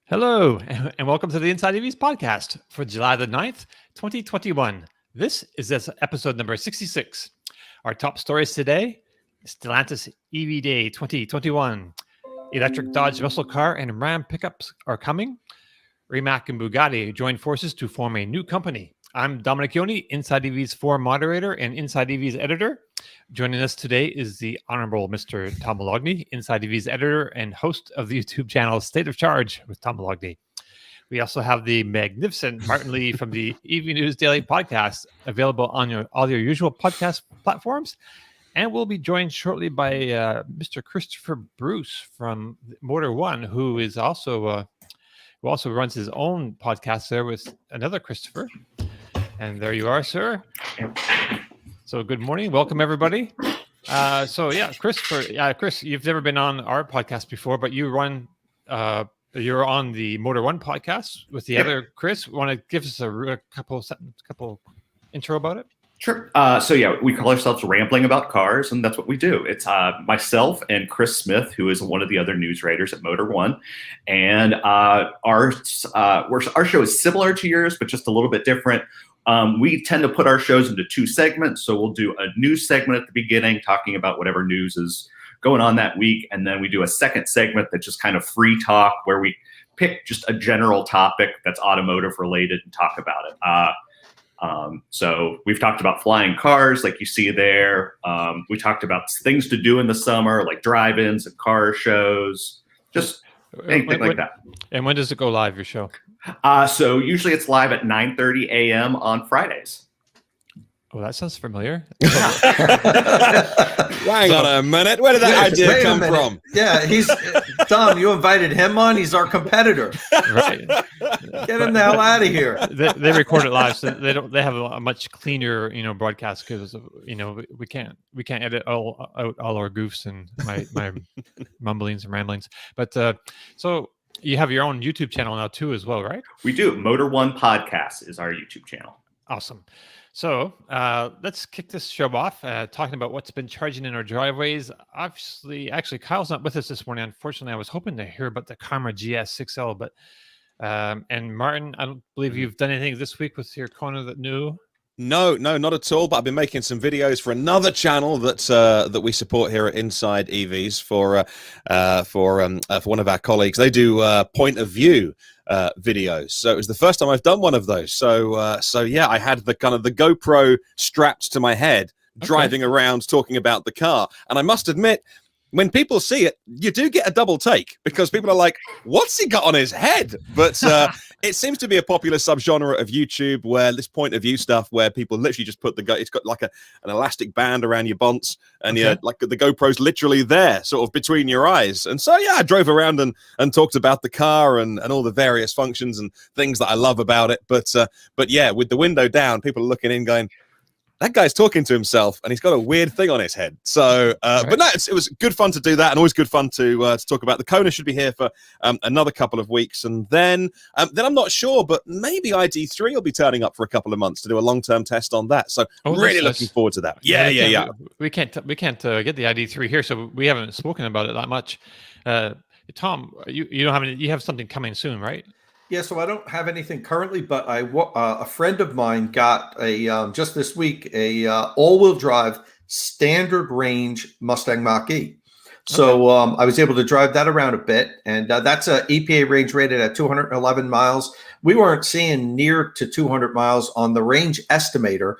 Hello, and welcome to the Inside EVs podcast for July the 9th, 2021. This is episode number 66. Our top stories today: Stellantis EV Day 2021. Electric Dodge muscle car and Ram pickups are coming. Rimac and Bugatti join forces to form a new company. I'm Dominic Yoni, Inside EVs forum moderator and Inside EVs editor. Joining us today is the Honorable Mr. Tom Malogny, Inside EVs editor and host of the YouTube channel State of Charge with Tom Malogny. We also have the magnificent Martin Lee from the EV News Daily podcast, available on all your usual podcast platforms. And we'll be joined shortly by Mr. Christopher Bruce from Motor One, who also runs his own podcast there with another Christopher. And there you are, sir. So good morning. Welcome, everybody. Chris, you've never been on our podcast before, but you're on the Motor One podcast with the other Chris. Want to give us a couple intro about it? Sure. We call ourselves Rambling About Cars, and that's what we do. It's myself and Chris Smith, who is one of the other news writers at Motor One. And our show is similar to yours, but just a little bit different. We tend to put our shows into two segments. So we'll do a news segment at the beginning, talking about whatever news is going on that week. And then we do a second segment that's just kind of free talk, where we pick just a general topic that's automotive related and talk about it. So we've talked about flying cars, like you see there. We talked about things to do in the summer, like drive-ins and car shows, just anything like that. And when does it go live, your show? So usually it's live at 9:30 a.m. on Fridays. Oh, that sounds familiar. Hang on a minute. Where did that idea come from? Yeah, he's Tom. You invited him on. He's our competitor. Right. Get him the hell out of here. They record it live, so they have a much cleaner, broadcast, because we can't edit out all our goofs and my mumblings and ramblings. But so you have your own YouTube channel now too, as well, right? We do. Motor One Podcast is our YouTube channel. Awesome. So let's kick this show off talking about what's been charging in our driveways. Actually, Kyle's not with us this morning. Unfortunately, I was hoping to hear about the Karma GS6L, but and Martin, I don't believe you've done anything this week with your Kona that new. No, not at all. But I've been making some videos for another channel that we support here at Inside EVs for one of our colleagues. They do point of view videos. So it was the first time I've done one of those. So I had the GoPro strapped to my head, driving around talking about the car. And I must admit, when people see it, you do get a double take, because people are like, what's he got on his head? But it seems to be a popular subgenre of YouTube, where this point of view stuff, where people literally just put it's got like an elastic band around your bonds, and like the GoPro's literally there, sort of between your eyes. And so, I drove around and talked about the car and all the various functions and things that I love about it. But with the window down, people are looking in going, that guy's talking to himself, and he's got a weird thing on his head. So, but no, it was good fun to do that, and always good fun to talk about. The Kona should be here for another couple of weeks, and then I'm not sure, but maybe ID3 will be turning up for a couple of months to do a long-term test on that. So, really looking forward to that. Yeah. We can't get the ID3 here, so we haven't spoken about it that much. Tom, you don't have any, you have something coming soon, right? Yeah, so I don't have anything currently, but a friend of mine got just this week a all-wheel drive standard range Mustang Mach-E. So I was able to drive that around a bit, and that's a EPA range rated at 211 miles. We weren't seeing near to 200 miles on the range estimator,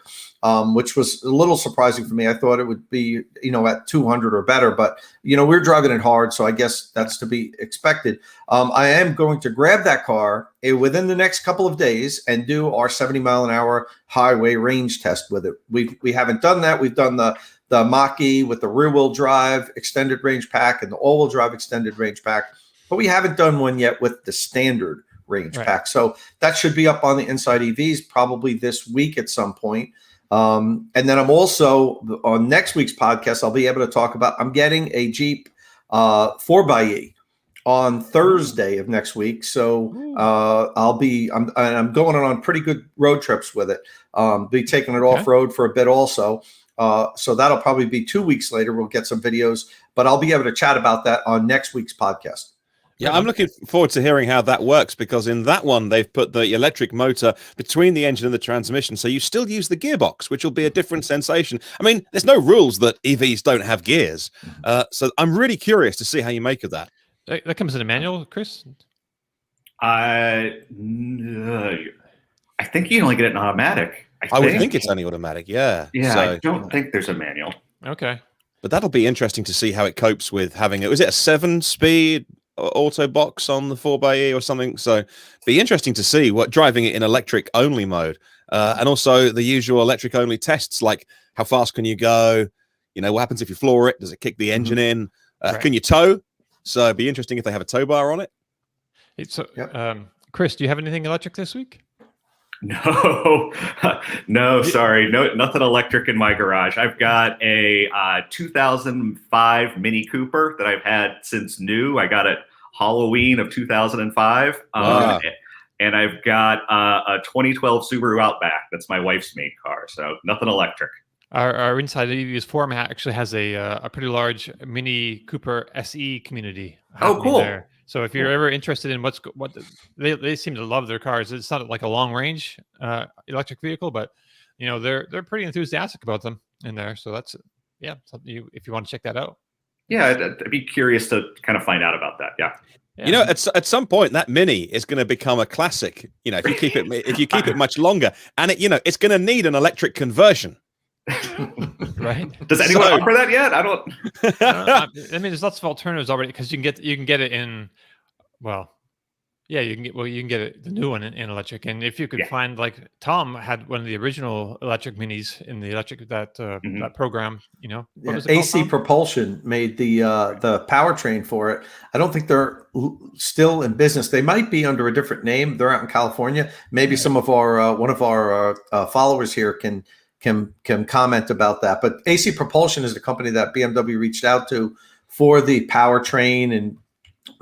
which was a little surprising for me. I thought it would be, at 200 or better, but, we're driving it hard, so I guess that's to be expected. I am going to grab that car within the next couple of days and do our 70 mile an hour highway range test with it. We haven't done that. We've done the Mach-E with the rear wheel drive extended range pack and the all wheel drive extended range pack, but we haven't done one yet with the standard range pack. So that should be up on the Inside EVs probably this week at some point. And then I'm also on next week's podcast, I'll be able to talk about, I'm getting a Jeep 4xe on Thursday of next week. So I'm going on pretty good road trips with it. Be taking it off road for a bit also. So that'll probably be 2 weeks later. We'll get some videos, but I'll be able to chat about that on next week's podcast. Yeah, I'm looking forward to hearing how that works, because in that one, they've put the electric motor between the engine and the transmission. So you still use the gearbox, which will be a different sensation. I mean, there's no rules that EVs don't have gears. So I'm really curious to see how you make of that. That comes in a manual, Chris? I think you can only get it in automatic. I would think it's only automatic, yeah. Yeah, So, I don't think there's a manual. Okay. but that'll be interesting to see how it copes with having it. Was it a 7-speed auto box on the 4xe or something? So be interesting to see what driving it in electric only mode, and also the usual electric only tests, like how fast can you go? You know, what happens if you floor it? Does it kick the engine in? Right. Can you tow? So it'd be interesting if they have a tow bar on it. So, Chris, do you have anything electric this week? No, no, sorry. No, nothing electric in my garage. I've got a 2005 Mini Cooper that I've had since new. I got it Halloween of 2005. Wow. And I've got a 2012 Subaru Outback. That's my wife's main car. So nothing electric. Our Inside EVs forum actually has a pretty large Mini Cooper SE community. Oh, cool. There. So if you're ever interested in they seem to love their cars. It's not like a long range electric vehicle, but you know they're pretty enthusiastic about them in there. So that's something if you want to check that out. Yeah, I'd be curious to kind of find out about that. Yeah. You know, at some point that Mini is going to become a classic. You know, if you keep it much longer, and it's going to need an electric conversion. Right? Does anyone offer that yet? I don't. I mean, there's lots of alternatives already because you can get it in. Well, yeah, you can get it, the new one in electric, and if you could find, like Tom had one of the original electric Minis in the electric that program. You know, what was it AC called, Propulsion made the powertrain for it. I don't think they're still in business. They might be under a different name. They're out in California. Maybe some of our one of our followers here can comment about that. But AC Propulsion is the company that BMW reached out to for the powertrain and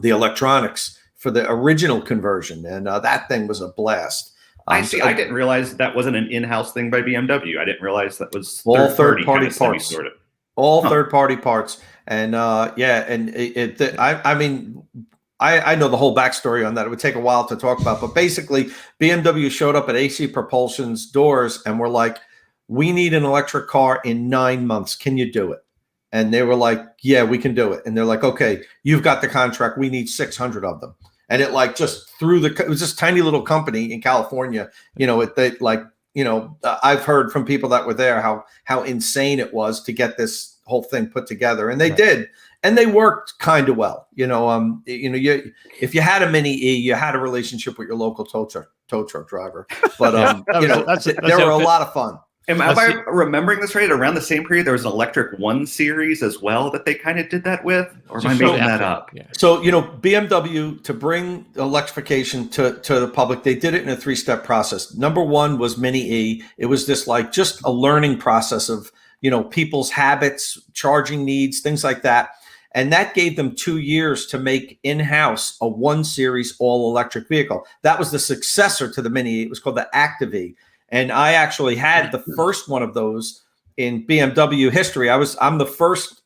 the electronics for the original conversion, and that thing was a blast. I see. I didn't realize that wasn't an in-house thing by BMW. I didn't realize that was all third-party kind of parts. Sort of. All third-party parts, and I mean, I know the whole backstory on that. It would take a while to talk about, but basically, BMW showed up at AC Propulsion's doors and were like, "We need an electric car in 9 months. Can you do it?" And they were like, "Yeah, we can do it." And they're like, "Okay, you've got the contract. We need 600 of them." And it like just it was this tiny little company in California. You know, I've heard from people that were there how insane it was to get this whole thing put together, and they did, and they worked kind of well. If you had a Mini E, you had a relationship with your local tow truck driver. But they were a lot of fun. Am I remembering this right? Around the same period, there was an Electric One series as well that they kind of did that with, or am I making that up? Yeah. So, BMW, to bring electrification to the public, they did it in a 3-step process. Number one was Mini E. It was this like just a learning process of, people's habits, charging needs, things like that. And that gave them 2 years to make in-house a 1 Series all-electric vehicle. That was the successor to the Mini E. It was called the Active E. And I actually had the first one of those in BMW history. I'm the first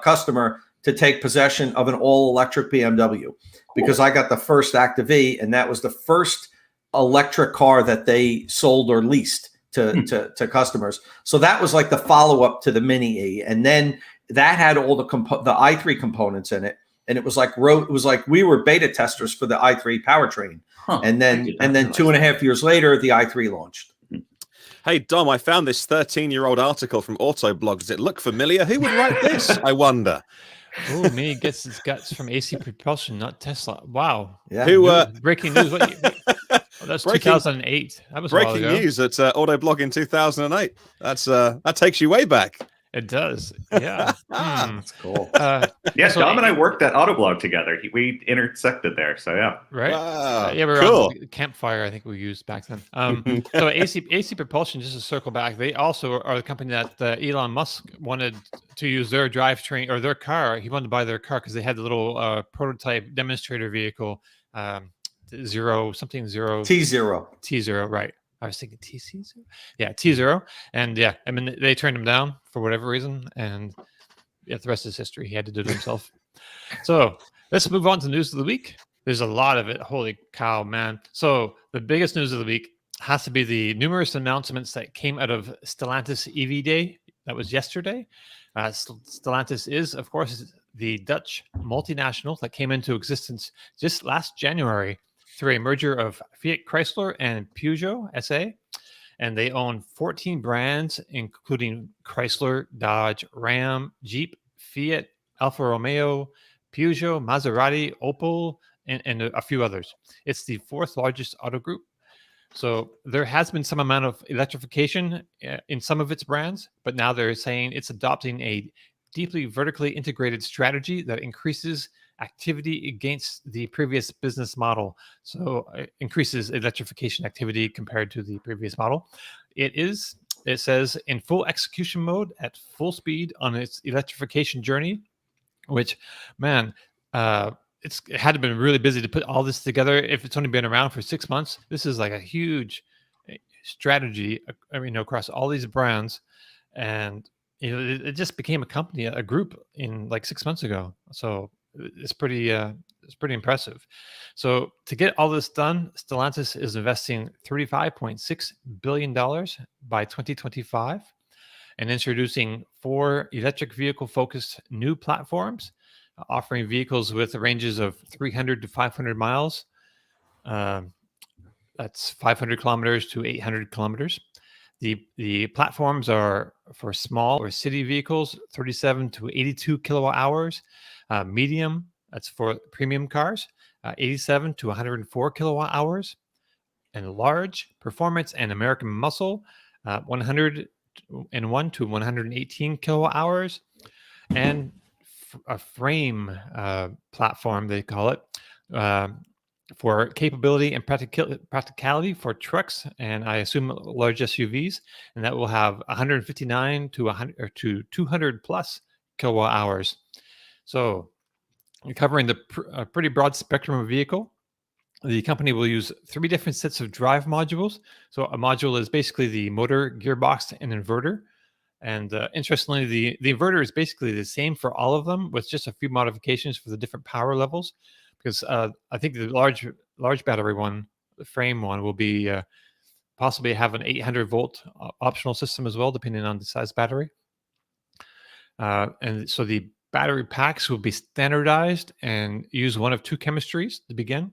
customer to take possession of an all-electric BMW because I got the first Active E, and that was the first electric car that they sold or leased to customers. So that was like the follow-up to the Mini E, and then that had all the i3 components in it, and it was like we were beta testers for the i3 powertrain, and then 2.5 years later, the i3 launched. Hey, Dom, I found this 13-year-old article from Autoblog. Does it look familiar? Who would write this, I wonder? Oh, Mini gets his guts from AC Propulsion, not Tesla. Wow. Yeah. Breaking news. That's 2008. That was breaking news at Autoblog in 2008. That takes you way back. It does. Yeah. That's cool. So Dom and I worked at Autoblog together. We intersected there. So yeah. Right. Wow. We were cool. on Campfire, I think we used back then. So AC Propulsion, just to circle back, they also are the company that Elon Musk wanted to use their drivetrain or their car. He wanted to buy their car because they had the little prototype demonstrator vehicle, T0, T0, right? I was thinking TC0. Yeah, T0. And yeah, I mean, they turned him down for whatever reason. And yeah, the rest is history. He had to do it himself. So let's move on to the news of the week. There's a lot of it. Holy cow, man. So the biggest news of the week has to be the numerous announcements that came out of Stellantis EV Day. That was yesterday. Stellantis is, of course, the Dutch multinational that came into existence just last January through a merger of Fiat Chrysler and Peugeot SA. And they own 14 brands, including Chrysler, Dodge, Ram, Jeep, Fiat, Alfa Romeo, Peugeot, Maserati, Opel, and a few others. It's the fourth largest auto group. So there has been some amount of electrification in some of its brands, but now they're saying it's adopting a deeply vertically integrated strategy that increases activity against the previous business model. So it increases electrification activity compared to the previous model. It says, in full execution mode at full speed on its electrification journey, which, man, it had to been really busy to put all this together. If it's only been around for 6 months, this is like a huge strategy, I mean, across all these brands. And it just became a company, a group in like 6 months ago. So it's pretty impressive. So to get all this done, Stellantis is investing $35.6 billion by 2025 and introducing 4 electric vehicle focused new platforms, offering vehicles with ranges of 300 to 500 miles. That's 500 kilometers to 800 kilometers. The platforms are for small or city vehicles, 37 to 82 kilowatt hours. Medium, that's for premium cars, 87 to 104 kilowatt hours. And large, performance and American muscle, 101 to 118 kilowatt hours. And a frame platform, they call it, for capability and practicality for trucks and I assume large SUVs, and that will have 159 to 100 or to 200 plus kilowatt hours. So, covering a pretty broad spectrum of vehicle. The company will use 3 different sets of drive modules. So, a module is basically the motor, gearbox, and inverter. And interestingly, the inverter is basically the same for all of them, with just a few modifications for the different power levels. Because I think the large battery one, the frame one, will be possibly have an 800 volt optional system as well, depending on the size battery. And so the battery packs will be standardized and use one of 2 chemistries to begin.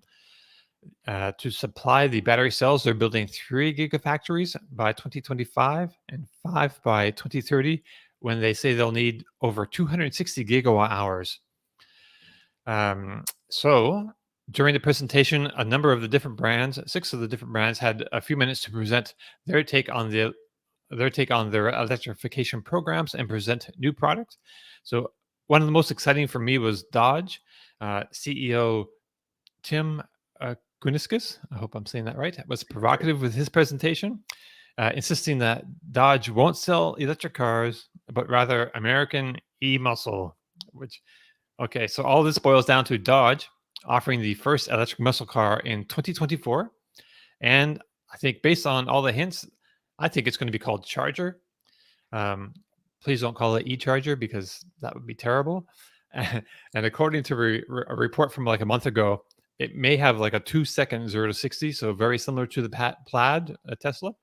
To supply the battery cells, they're building 3 gigafactories by 2025 and 5 by 2030, when they say they'll need over 260 gigawatt hours. So during the presentation, a number of the different brands, 6 of the different brands, had a few minutes to present their take on their electrification programs and present new products. So one of the most exciting for me was Dodge. CEO Tim Kuniskis, I hope I'm saying that right, was provocative with his presentation, insisting that Dodge won't sell electric cars, but rather American e-muscle, which, okay, so all this boils down to Dodge offering the first electric muscle car in 2024. And I think based on all the hints, I think it's going to be called Charger. Please don't call it e-Charger, because that would be terrible. And according to a report from like a month ago, it may have like a 2-second 0 to 60, so very similar to the Plaid Tesla,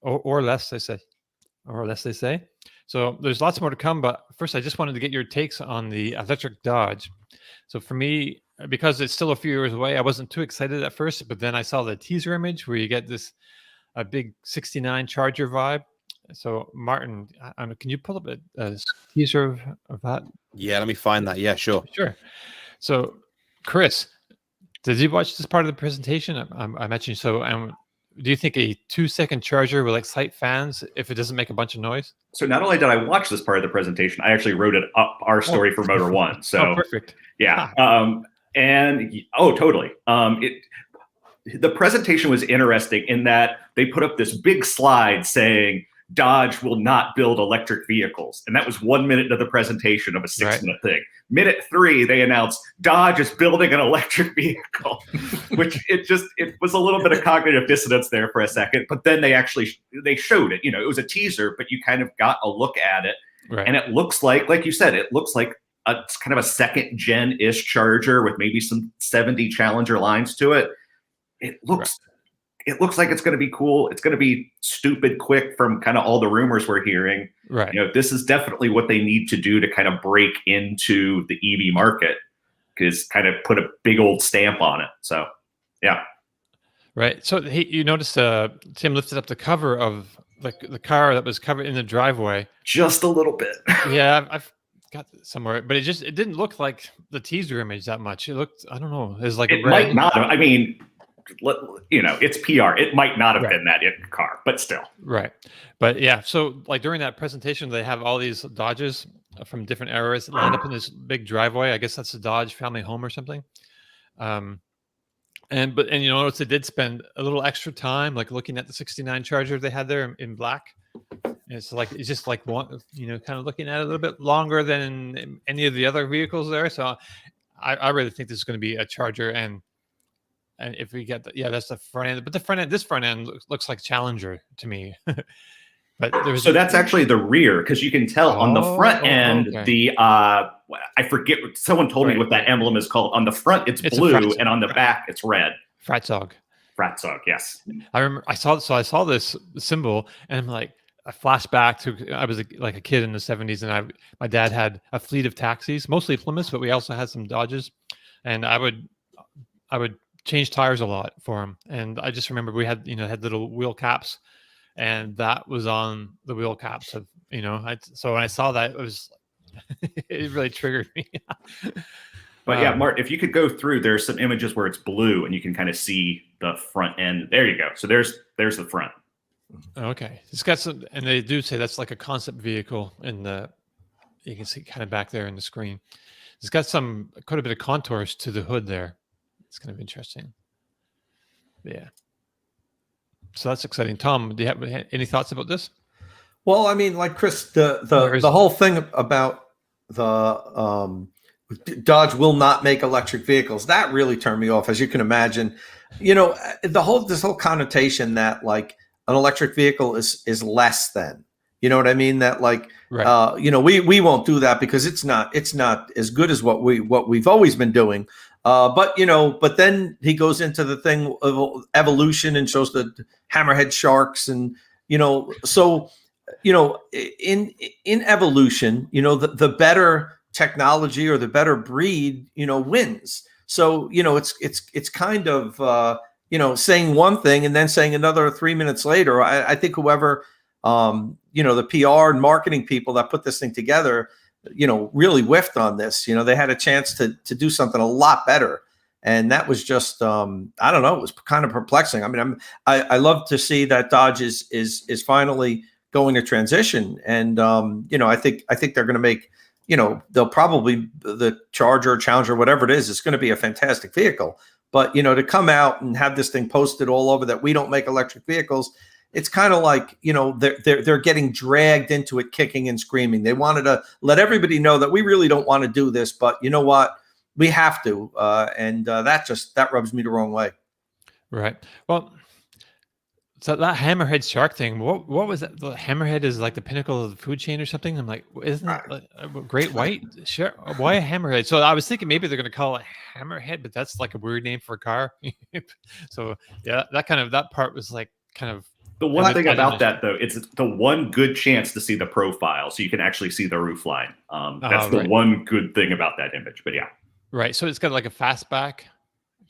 or less, they say. So there's lots more to come, but first I just wanted to get your takes on the electric Dodge. So for me, because it's still a few years away, I wasn't too excited at first, but then I saw the teaser image where you get this a big 69 Charger vibe. So Martin, can you pull up a teaser of that? Yeah, let me find that. Yeah, sure. Sure. So Chris, did you watch this part of the presentation? I mentioned so. Do you think a 2-second Charger will excite fans if it doesn't make a bunch of noise? So not only did I watch this part of the presentation, I actually wrote it up, our story for Motor One. So perfect. Yeah. Totally. The presentation was interesting in that they put up this big slide saying Dodge will not build electric vehicles. And that was 1 minute of the presentation of a 6-minute thing. Minute 3, they announced Dodge is building an electric vehicle, which it was a little bit of cognitive dissonance there for a second. But then they showed it. It was a teaser, but you kind of got a look at it. Right. And it looks like you said, it looks like it's kind of a second gen-ish Charger with maybe some 70 Challenger lines to it. It looks like it's going to be cool. It's going to be stupid quick from kind of all the rumors we're hearing. Right. This is definitely what they need to do to kind of break into the EV market, because kind of put a big old stamp on it. So, yeah. Right. So you noticed Tim lifted up the cover of the car that was covered in the driveway. Just a little bit. Yeah, I've got it somewhere, but it didn't look like the teaser image that much. It looked, I don't know, it's like it might not have. I mean, it's PR. It might not have been that car, but still. Right. But yeah, so like during that presentation, they have all these Dodges from different eras lined up in this big driveway. I guess that's a Dodge family home or something. And you notice they did spend a little extra time like looking at the 69 Charger they had there in black. And it's just like one, kind of looking at it a little bit longer than any of the other vehicles there. So I really think this is going to be a Charger, and if we get that's the front end, but this front end looks like Challenger to me. But that's actually the rear, because you can tell on the front end, okay. I forget, someone told me what that emblem is called. On the front, it's blue, and on the back, it's red. Fratzog, yes. I remember I saw this symbol, and I'm like, I flashed back to I was like a kid in the 70s, and my dad had a fleet of taxis, mostly Plymouths, but we also had some Dodges, and I would change tires a lot for him. And I just remember we had little wheel caps, and that was on the wheel caps of so when I saw that, it was it really triggered me. But yeah, Mark, if you could go through, there's some images where it's blue and you can kind of see the front end. There you go. So there's the front. Okay. It's got some, and they do say that's like a concept vehicle you can see kind of back there in the screen. It's got quite a bit of contours to the hood there. It's kind of interesting. Yeah. So that's exciting. Tom, do you have any thoughts about this? Well, I mean, like Chris, the whole thing about the Dodge will not make electric vehicles, that really turned me off, as you can imagine. This whole connotation that like an electric vehicle is less than. You know what I mean? That like, right. We won't do that because it's not as good as what we've always been doing. But then he goes into the thing of evolution and shows the hammerhead sharks, and so in evolution, the better technology or the better breed, wins. So it's kind of saying one thing and then saying another 3 minutes later. I think whoever the PR and marketing people that put this thing together, really whiffed on this. They had a chance to do something a lot better. And that was just, I don't know, it was kind of perplexing. I mean, I love to see that Dodge is finally going to transition. And, I think they're going to make, they'll probably, the Charger, Challenger, whatever it is, it's going to be a fantastic vehicle. But, to come out and have this thing posted all over that we don't make electric vehicles, it's kind of like, they're getting dragged into it, kicking and screaming. They wanted to let everybody know that we really don't want to do this, but you know what? We have to. And that rubs me the wrong way. Right. Well, so that hammerhead shark thing, what was that? The hammerhead is like the pinnacle of the food chain or something. I'm like, isn't it like a great white? Sure. Why a hammerhead? So I was thinking maybe they're going to call it hammerhead, but that's like a weird name for a car. So yeah, that part was like kind of. The one thing about that, though, it's the one good chance to see the profile, so you can actually see the roof line. That's the one good thing about that image. But yeah. Right. So it's got like a fastback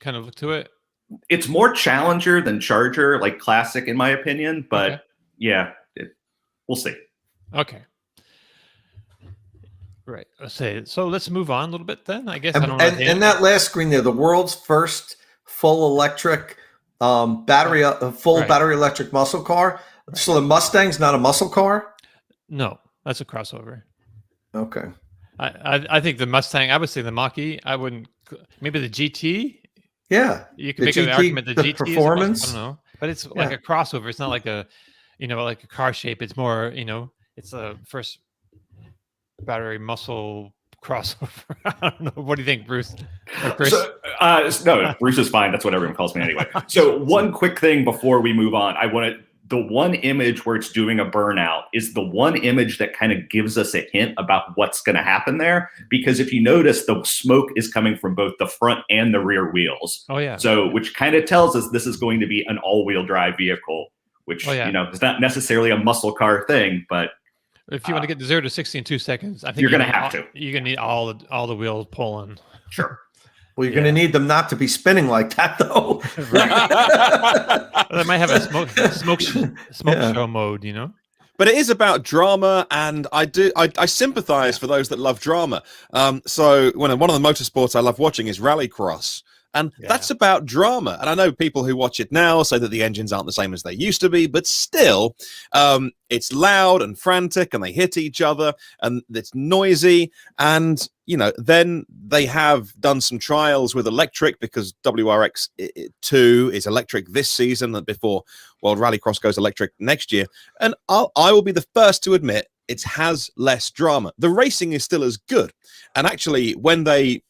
kind of look to it. It's more Challenger than Charger, like classic in my opinion. But yeah, we'll see. Okay. Right. So let's move on a little bit then, I guess. And that last screen there, the world's first full electric battery electric muscle car. Right. So the Mustang's not a muscle car? No, that's a crossover. Okay. I think the Mustang, I would say the Mach-E. I wouldn't, maybe the GT. Yeah. You can make an argument the GT performance. I don't know, but it's like a crossover. It's not like like a car shape. It's more, it's a first battery muscle crossover. I don't know. What do you think, Bruce or Chris? No, Bruce is fine. That's what everyone calls me anyway. So one quick thing before we move on, the one image where it's doing a burnout is the one image that kind of gives us a hint about what's going to happen there. Because if you notice, the smoke is coming from both the front and the rear wheels. Oh, yeah. So which kind of tells us this is going to be an all-wheel drive vehicle, which, is not necessarily a muscle car thing, but if you want to get to 0 to 60 in 2 seconds, I think you're going to have to. You're going to need all the wheels pulling. Sure. Well, you're going to need them not to be spinning like that, though. They might have a smoke show mode, But it is about drama, and I sympathize for those that love drama. So one of the motorsports I love watching is rallycross. And that's about drama. And I know people who watch it now say that the engines aren't the same as they used to be, but still, it's loud and frantic, and they hit each other, and it's noisy. And, then they have done some trials with electric, because WRX2 is electric this season and before World Rallycross goes electric next year. And I will be the first to admit it has less drama. The racing is still as good. And actually, when they've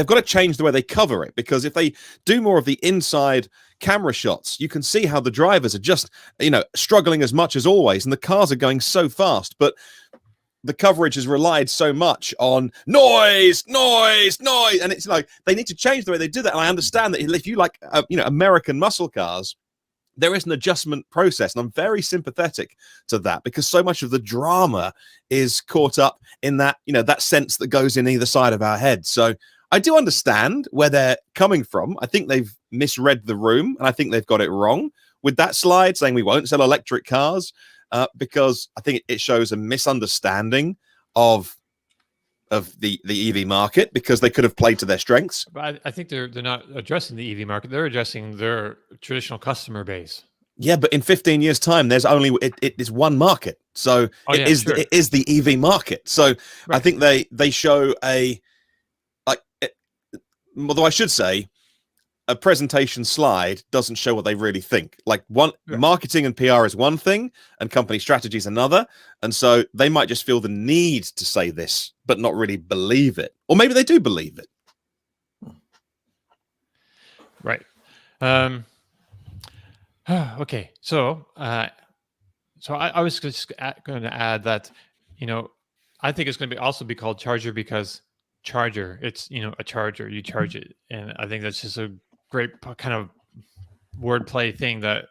got to change the way they cover it, because if they do more of the inside camera shots, you can see how the drivers are just, struggling as much as always, and the cars are going so fast. But the coverage has relied so much on noise, and it's like they need to change the way they do that. And I understand that if you like, American muscle cars, there is an adjustment process, and I'm very sympathetic to that, because so much of the drama is caught up in that, that sense that goes in either side of our head. So I do understand where they're coming from. I think they've misread the room, and I think they've got it wrong with that slide saying we won't sell electric cars, because I think it shows a misunderstanding of the EV market, because they could have played to their strengths. But I think they're not addressing the EV market. They're addressing their traditional customer base. Yeah, but in 15 years' time, there's only it is one market. So it is the EV market. So I think they show although I should say, a presentation slide doesn't show what they really think. Like marketing and PR is one thing, and company strategy is another. And so they might just feel the need to say this, but not really believe it. Or maybe they do believe it. Right. Okay. So I was just going to add that, I think it's going to also be called Charger, because charger, it's, a charger, you charge it. And I think that's just a great kind of wordplay thing that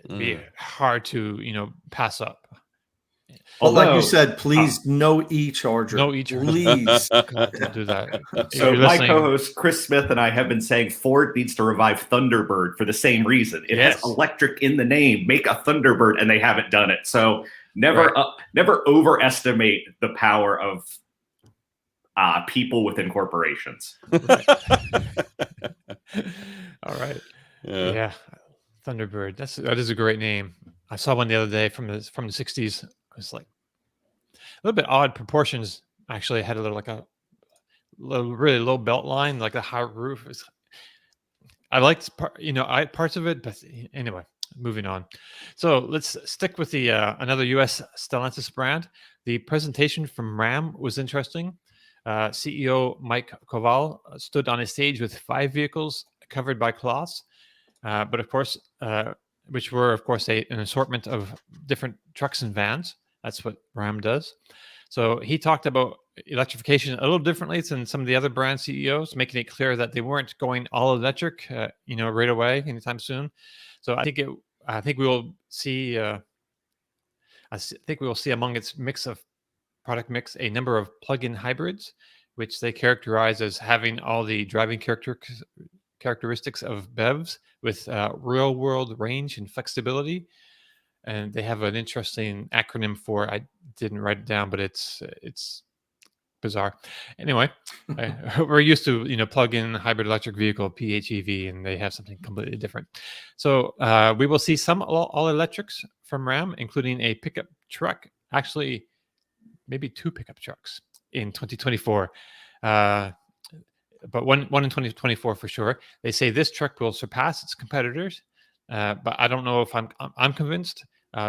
would be hard to, pass up. But like you said, please, no e-charger. No e-charger. Please. Don't do that. So my co-host Chris Smith and I have been saying Ford needs to revive Thunderbird for the same reason. It has electric in the name. Make a Thunderbird, and they haven't done it. So never overestimate the power of people within corporations. All right. Yeah. Thunderbird. That is a great name. I saw one the other day from the 60s. It's like a little bit odd proportions. Actually, it had a really low belt line, like a high roof. I liked parts of it, but anyway, moving on. So let's stick with the another U.S. Stellantis brand. The presentation from Ram was interesting. CEO Mike Koval stood on a stage with 5 vehicles covered by cloths, but of course, which were of course an assortment of different trucks and vans. That's what Ram does. So he talked about electrification a little differently than some of the other brand CEOs, making it clear that they weren't going all electric, right away anytime soon. So I think we will see. I think we will see among its product mix a number of plug-in hybrids, which they characterize as having all the driving characteristics of BEVs with real-world range and flexibility. And they have an interesting acronym for, I didn't write it down, but it's bizarre. Anyway, we're used to, plug-in hybrid electric vehicle, PHEV, and they have something completely different. So we will see some all electrics from Ram, including a pickup truck, actually maybe 2 pickup trucks in 2024. But one in 2024 for sure. They say this truck will surpass its competitors, but I don't know if I'm convinced.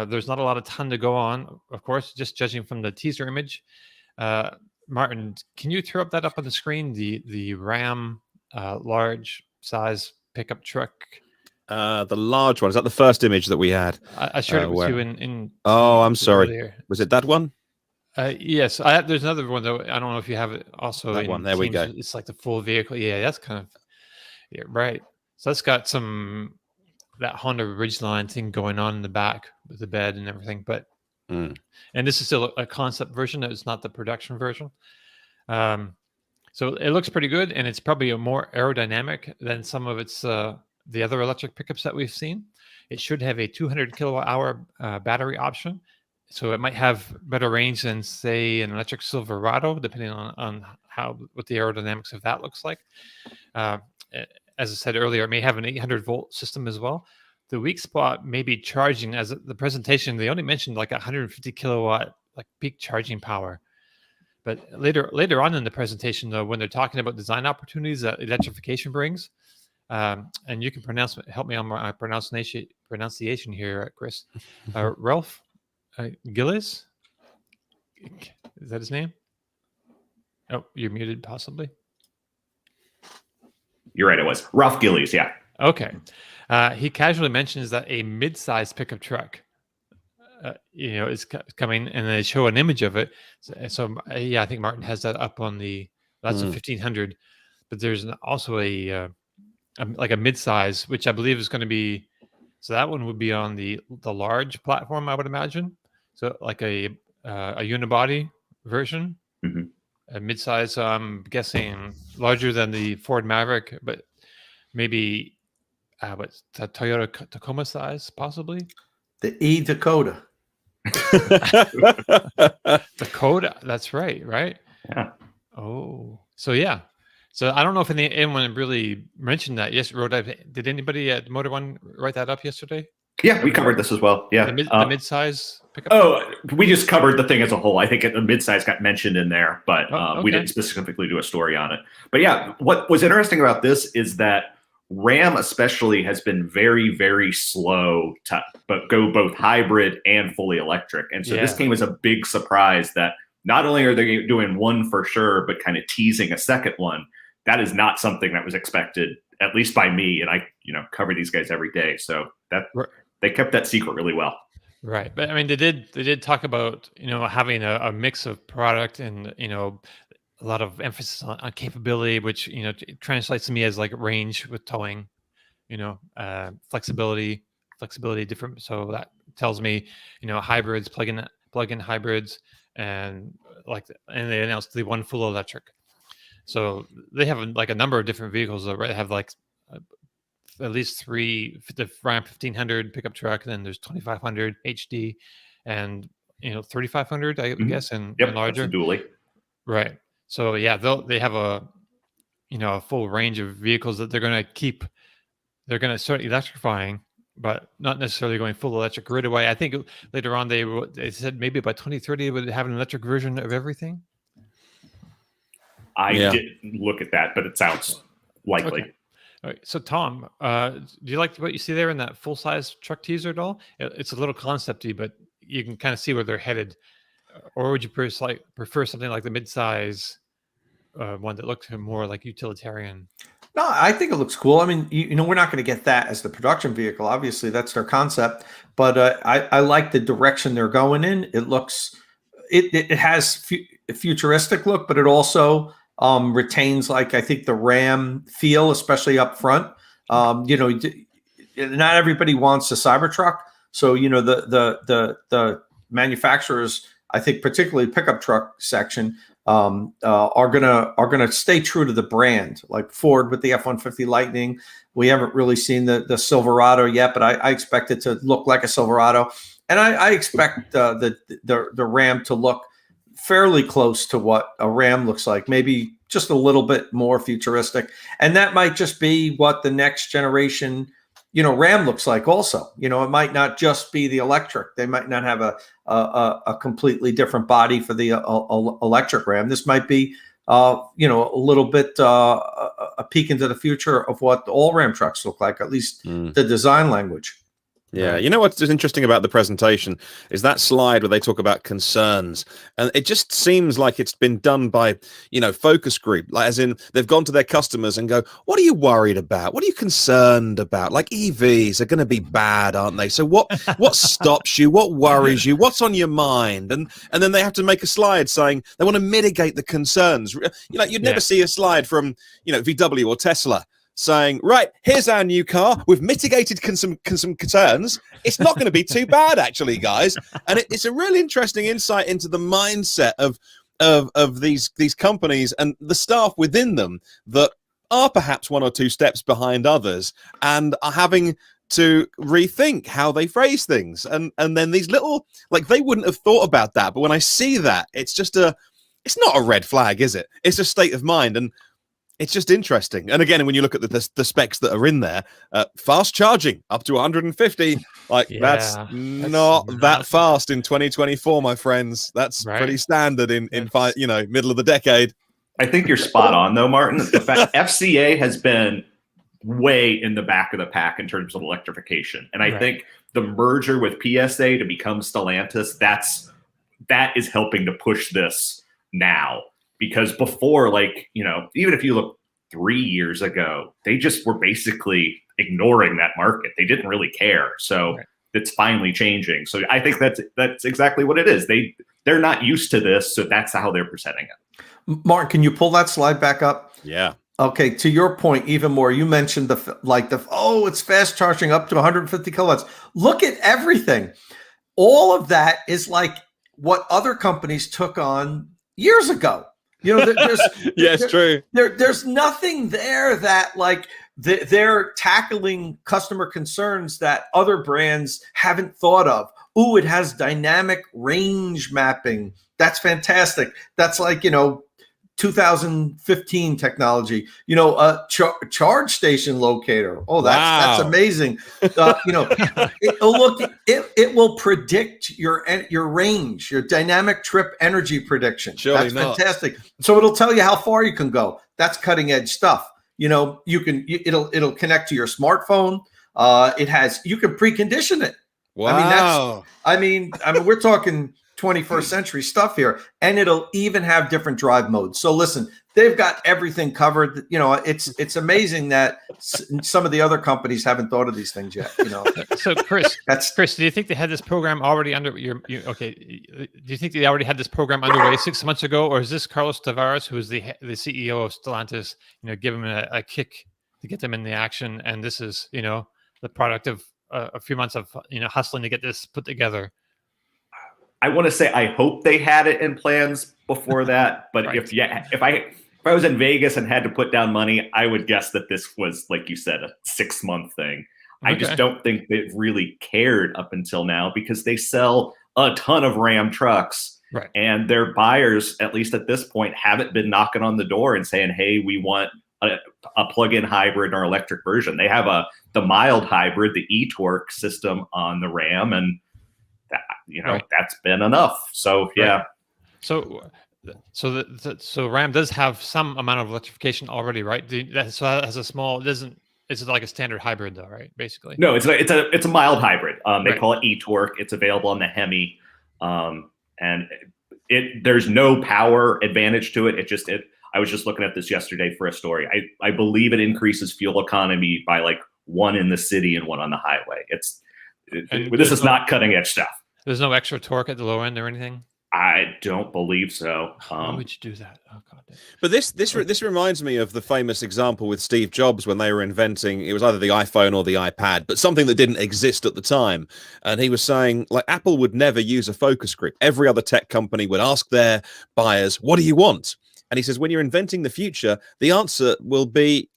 There's not a lot of ton to go on, of course, just judging from the teaser image. Martin, can you throw that up on the screen? The Ram large size pickup truck. The large one, is that the first image that we had? I shared it with you in Oh, I'm sorry. earlier. Was it that one? Yes, there's another one though. I don't know if you have it also. That one. There we go. It's like the full vehicle. Yeah, that's kind of right. So that's got that Honda Ridgeline thing going on in the back with the bed and everything. But and this is still a concept version. It's not the production version. So it looks pretty good, and it's probably more aerodynamic than some of its the other electric pickups that we've seen. It should have a 200 kilowatt hour battery option. So it might have better range than, say, an electric Silverado, depending on what the aerodynamics of that looks like. As I said earlier, it may have an 800 volt system as well. The weak spot may be charging. As the presentation, they only mentioned like 150 kilowatt like peak charging power. But later on in the presentation, though, when they're talking about design opportunities that electrification brings, and you can help me on my pronunciation here, Chris. Ralph Gillis, is that his name? Oh, you're muted, possibly. You're right. It was Ralph Gillies. Yeah. Okay. He casually mentions that a mid-sized pickup truck, is coming, and they show an image of it. So I think Martin has that up on that's a 1500, but there's also a mid-size, which I believe is going to be. So that one would be on the large platform, I would imagine. So like a unibody version, a mid-size. I'm guessing larger than the Ford Maverick, but maybe what's that Toyota Tacoma size, possibly? The Dakota. Dakota. That's right. Yeah. Oh, so yeah. So I don't know if anyone really mentioned that. Yes, did anybody at Motor One write that up yesterday? Yeah, we covered this as well. Yeah, the mid-size pickup. Oh, we just covered the thing as a whole. I think the mid-size got mentioned in there, but okay. We didn't specifically do a story on it. But yeah, what was interesting about this is that Ram especially has been very, very slow to go both hybrid and fully electric. And so this came as a big surprise that not only are they doing one for sure, but kind of teasing a second one. That is not something that was expected, at least by me. And I, cover these guys every day. So they kept that secret really well. Right. But I mean, they did talk about, having a mix of product and, a lot of emphasis on capability, which, translates to me as like range with towing, flexibility different. So that tells me, hybrids, plug-in hybrids, and they announced the one full electric. So they have like a number of different vehicles that have like at least three, the Ram 1500 pickup truck, and then there's 2500 HD and 3500, I guess, and larger. That's a dually. Right. So yeah, they have a full range of vehicles that they're going to start electrifying, but not necessarily going full electric right away. I think later on they said maybe by 2030 they would have an electric version of everything. I didn't look at that, but it sounds likely. Okay. All right. So Tom, do you like what you see there in that full-size truck teaser at all? It's a little concepty, but you can kind of see where they're headed. Or would you prefer something like the mid-size one that looks more like utilitarian? No, I think it looks cool. I mean, we're not going to get that as the production vehicle. Obviously, that's their concept. But I like the direction they're going in. It looks, it has a futuristic look, but it also retains, like, I think the Ram feel, especially up front. Not everybody wants a Cybertruck. So, the manufacturers, I think particularly pickup truck section, are gonna stay true to the brand, like Ford with the F-150 Lightning. We haven't really seen the Silverado yet, but I expect it to look like a Silverado, and I expect the Ram to look fairly close to what a Ram looks like, maybe just a little bit more futuristic, and that might just be what the next generation Ram looks like also. It might not just be the electric. They might not have a completely different body for the electric Ram. This might be, a little bit a peek into the future of what all Ram trucks look like, at least the design language. Yeah, Right. you know what's interesting about the presentation is that slide where they talk about concerns, and it just seems like it's been done by, focus group, like as in they've gone to their customers and go, "What are you worried about? What are you concerned about? Like EVs are going to be bad, aren't they? So what stops you? What worries you? What's on your mind?" And then they have to make a slide saying they want to mitigate the concerns. You'd never see a slide from VW or Tesla saying, right, here's our new car. We've mitigated some concerns. It's not going to be too bad, actually, guys. And it's a really interesting insight into the mindset of these companies and the staff within them that are perhaps one or two steps behind others and are having to rethink how they phrase things. And then these little, like, they wouldn't have thought about that. But when I see that, it's not a red flag, is it? It's a state of mind. And it's just interesting. And again, when you look at the specs that are in there, fast charging up to 150, that's not that fast in 2024, my friends. That's pretty standard in middle of the decade. I think you're spot on, though, Martin. The fact FCA has been way in the back of the pack in terms of electrification. And I think the merger with PSA to become Stellantis, that is helping to push this now. Because before, even if you look 3 years ago, they just were basically ignoring that market. They didn't really care. So it's finally changing. So I think that's exactly what it is. They're not used to this, so that's how they're presenting it. Martin, can you pull that slide back up? Yeah. Okay, to your point, even more, you mentioned it's fast charging up to 150 kilowatts. Look at everything. All of that is like what other companies took on years ago. True. There's nothing there that they're tackling customer concerns that other brands haven't thought of. Ooh, it has dynamic range mapping. That's fantastic. That's 2015 technology. A charge station locator. Oh, that's amazing. It will predict your range, your dynamic trip energy prediction. Surely that's fantastic. So it'll tell you how far you can go. That's cutting edge stuff. It'll connect to your smartphone. You can precondition it. Wow. I mean, we're talking 21st century stuff here, and it'll even have different drive modes. So listen, they've got everything covered. It's amazing that some of the other companies haven't thought of these things yet. So Chris, do you think they had this program already under do you think they already had this program underway 6 months ago, or is this Carlos Tavares, who is the CEO of Stellantis, give them a kick to get them in the action, and this is the product of a few months of hustling to get this put together? I want to say I hope they had it in plans before that, but if I was in Vegas and had to put down money, I would guess that this was, like you said, a 6-month thing. Okay. I just don't think they've really cared up until now because they sell a ton of Ram trucks, and their buyers, at least at this point, haven't been knocking on the door and saying, "Hey, we want a plug-in hybrid or electric version." They have the mild hybrid, the ETorque system on the Ram, and that's been enough. So So Ram does have some amount of electrification already, right? So that has a small. It's like a standard hybrid, though, right? Basically. No, it's a mild hybrid. They call it ETorque. It's available on the Hemi, and there's no power advantage to it. I was just looking at this yesterday for a story. I believe it increases fuel economy by 1 in the city and 1 on the highway. This is not cutting edge stuff. There's no extra torque at the low end or anything? I don't believe so. Why would you do that? Oh, God. But this reminds me of the famous example with Steve Jobs when they were inventing, it was either the iPhone or the iPad, but something that didn't exist at the time. And he was saying, Apple would never use a focus group. Every other tech company would ask their buyers, "What do you want?" And he says, when you're inventing the future, the answer will be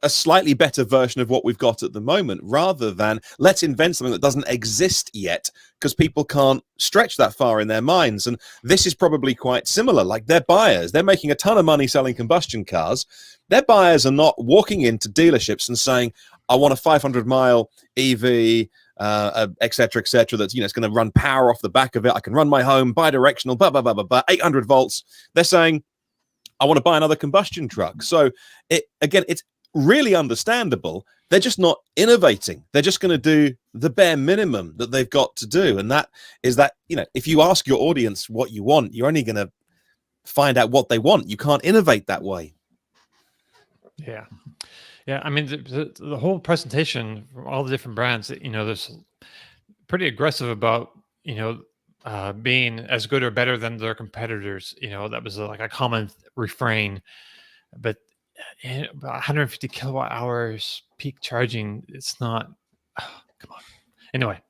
a slightly better version of what we've got at the moment, rather than let's invent something that doesn't exist yet because people can't stretch that far in their minds. And this is probably quite similar. Their buyers, they're making a ton of money selling combustion cars. Their buyers are not walking into dealerships and saying, "I want a 500-mile EV, et cetera, that's, it's going to run power off the back of it. I can run my home bi-directional, 800 volts. They're saying, "I want to buy another combustion truck." So it's really understandable. They're just not innovating. They're just going to do the bare minimum that they've got to do. And that is that, if you ask your audience what you want, you're only going to find out what they want. You can't innovate that way. Yeah. Yeah. I mean, the whole presentation from all the different brands, there's pretty aggressive about, being as good or better than their competitors. That was like a common refrain. But 150 kilowatt hours peak charging, it's not. Oh, come on. Anyway.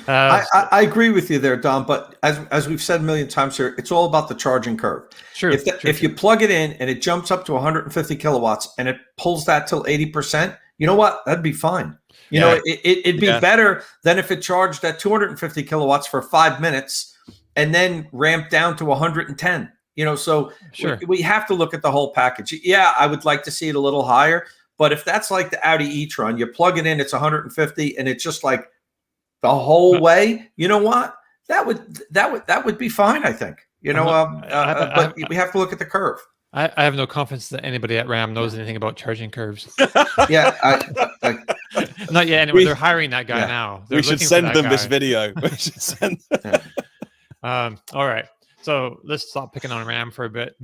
I agree with you there, Don. But as we've said a million times here, it's all about the charging curve. Sure. If you plug it in and it jumps up to 150 kilowatts and it pulls that till 80%, you know what? That'd be fine. It'd be better than if it charged at 250 kilowatts for 5 minutes and then ramped down to 110. So sure. we have to look at the whole package. Yeah, I would like to see it a little higher, but if that's like the Audi e-tron, you plug it in, it's 150, and it's just like the whole way. You know what? That would be fine, I think. But we have to look at the curve. I have no confidence that anybody at Ram knows anything about charging curves. Yeah, not yet. Anyway, they're hiring that guy now. We should send them this video. We should send. All right. So let's stop picking on Ram for a bit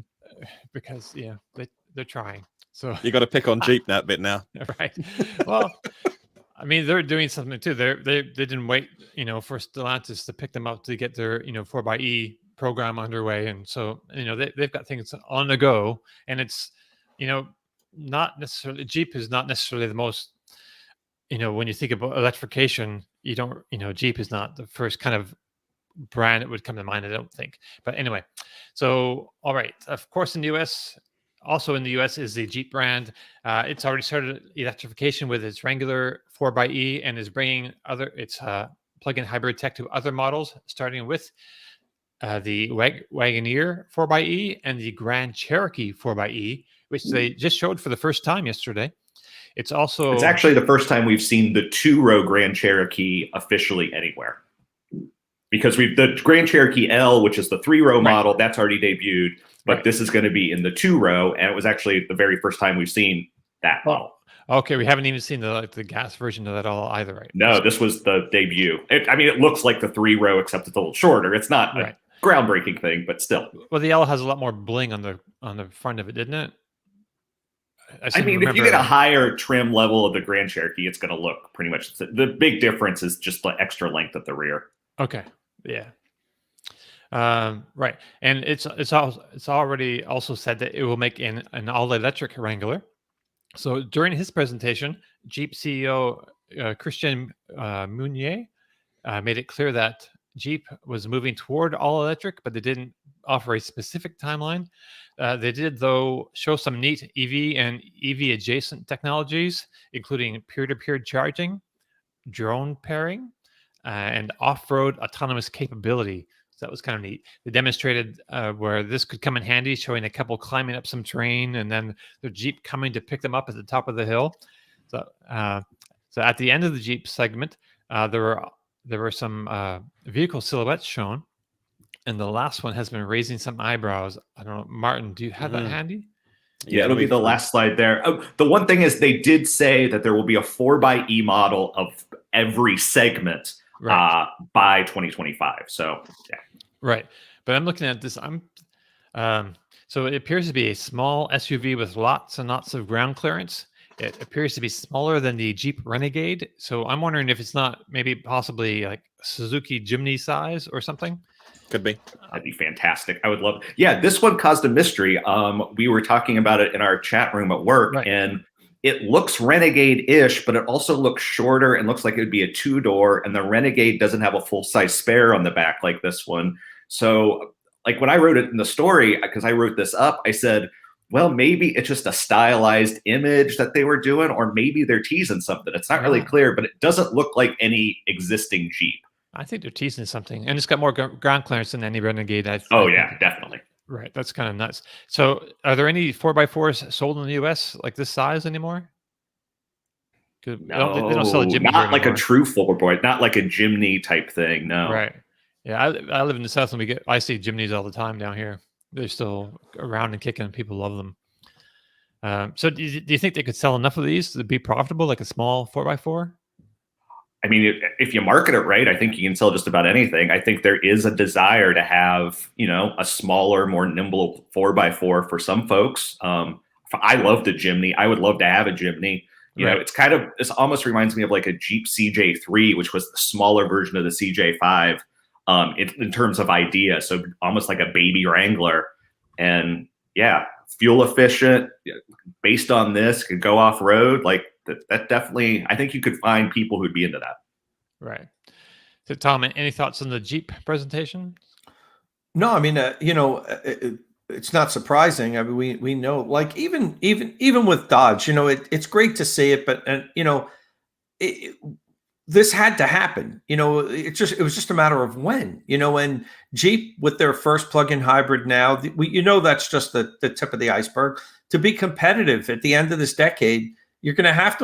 because they're trying. So you got to pick on Jeep that bit now, right? Well, I mean they're doing something too. They didn't wait, for Stellantis to pick them up to get their 4xe program underway, and so they've got things on the go, and it's not necessarily Jeep is not necessarily the most when you think about electrification, you don't Jeep is not the first kind of brand that would come to mind, I don't think. But anyway, so all right, of course in the US is the Jeep brand. It's already started electrification with its Wrangler 4xe and is bringing its plug-in hybrid tech to other models, starting with the Wagoneer 4xe and the Grand Cherokee 4xe, which they just showed for the first time yesterday. It's actually the first time we've seen the 2-row Grand Cherokee officially anywhere. Because the Grand Cherokee L, which is the 3-row model, that's already debuted, but this is going to be in the 2-row, and it was actually the very first time we've seen that model. Okay, we haven't even seen the gas version of that all either, right? No, this was the debut. It looks like the 3-row, except it's a little shorter. It's not a groundbreaking thing, but still. Well, the L has a lot more bling on the front of it, didn't it? If you get a higher trim level of the Grand Cherokee, it's going to look pretty much the big difference is just the extra length at the rear. Okay. Yeah. Right. And it's already also said that it will make an all-electric Wrangler. So during his presentation, Jeep CEO Christian Meunier made it clear that Jeep was moving toward all-electric, but they didn't offer a specific timeline. They did, though, show some neat EV and EV-adjacent technologies, including peer-to-peer charging, drone pairing, and off-road autonomous capability. So that was kind of neat. They demonstrated where this could come in handy, showing a couple climbing up some terrain and then the Jeep coming to pick them up at the top of the hill. So at the end of the Jeep segment, there were some vehicle silhouettes shown, and the last one has been raising some eyebrows. I don't know, Martin, do you have that handy? Yeah, it'll be the last slide there. Oh, the one thing is they did say that there will be a 4xe model of every segment by 2025. So yeah, right. But I'm looking at this. So it appears to be a small SUV with lots and lots of ground clearance. It appears to be smaller than the Jeep Renegade. So I'm wondering if it's not possibly like Suzuki Jimny size or something. Could be. That'd be fantastic. I would love. Yeah, this one caused a mystery. We were talking about it in our chat room at work, and it looks Renegade-ish, but it also looks shorter and looks like it would be a 2-door. And the Renegade doesn't have a full-size spare on the back like this one. So, like when I wrote it in the story, because I wrote this up, I said, well, maybe it's just a stylized image that they were doing, or maybe they're teasing something. It's not really clear, but it doesn't look like any existing Jeep. I think they're teasing something, and it's got more ground clearance than any Renegade. Yeah, definitely. Right, that's kind of nuts. So, are there any 4x4s sold in the U.S. like this size anymore? No, they don't sell a Jimny not like anymore. A true 4x4, not like a Jimny type thing. No, right. Yeah, I live in the South, and I see Jimnys all the time down here. They're still around and kicking, and people love them. So do you think they could sell enough of these to be profitable, like a small 4x4? I mean, if you market it right, I think you can sell just about anything. I think there is a desire to have, a smaller, more nimble 4x4 for some folks. I love the Jimny. I would love to have a Jimny. This almost reminds me of like a Jeep CJ3, which was the smaller version of the CJ5 in terms of idea. So almost like a baby Wrangler. And yeah, fuel efficient, based on this, could go off road. Like that definitely, I think you could find people who'd be into that. Right. So Tom, any thoughts on the Jeep presentation? No, I mean, it's not surprising. I mean, we know, like even with Dodge, it's great to see it, but this had to happen. It was just a matter of when. And Jeep with their first plug-in hybrid now, that's just the tip of the iceberg. To be competitive at the end of this decade, you're going to have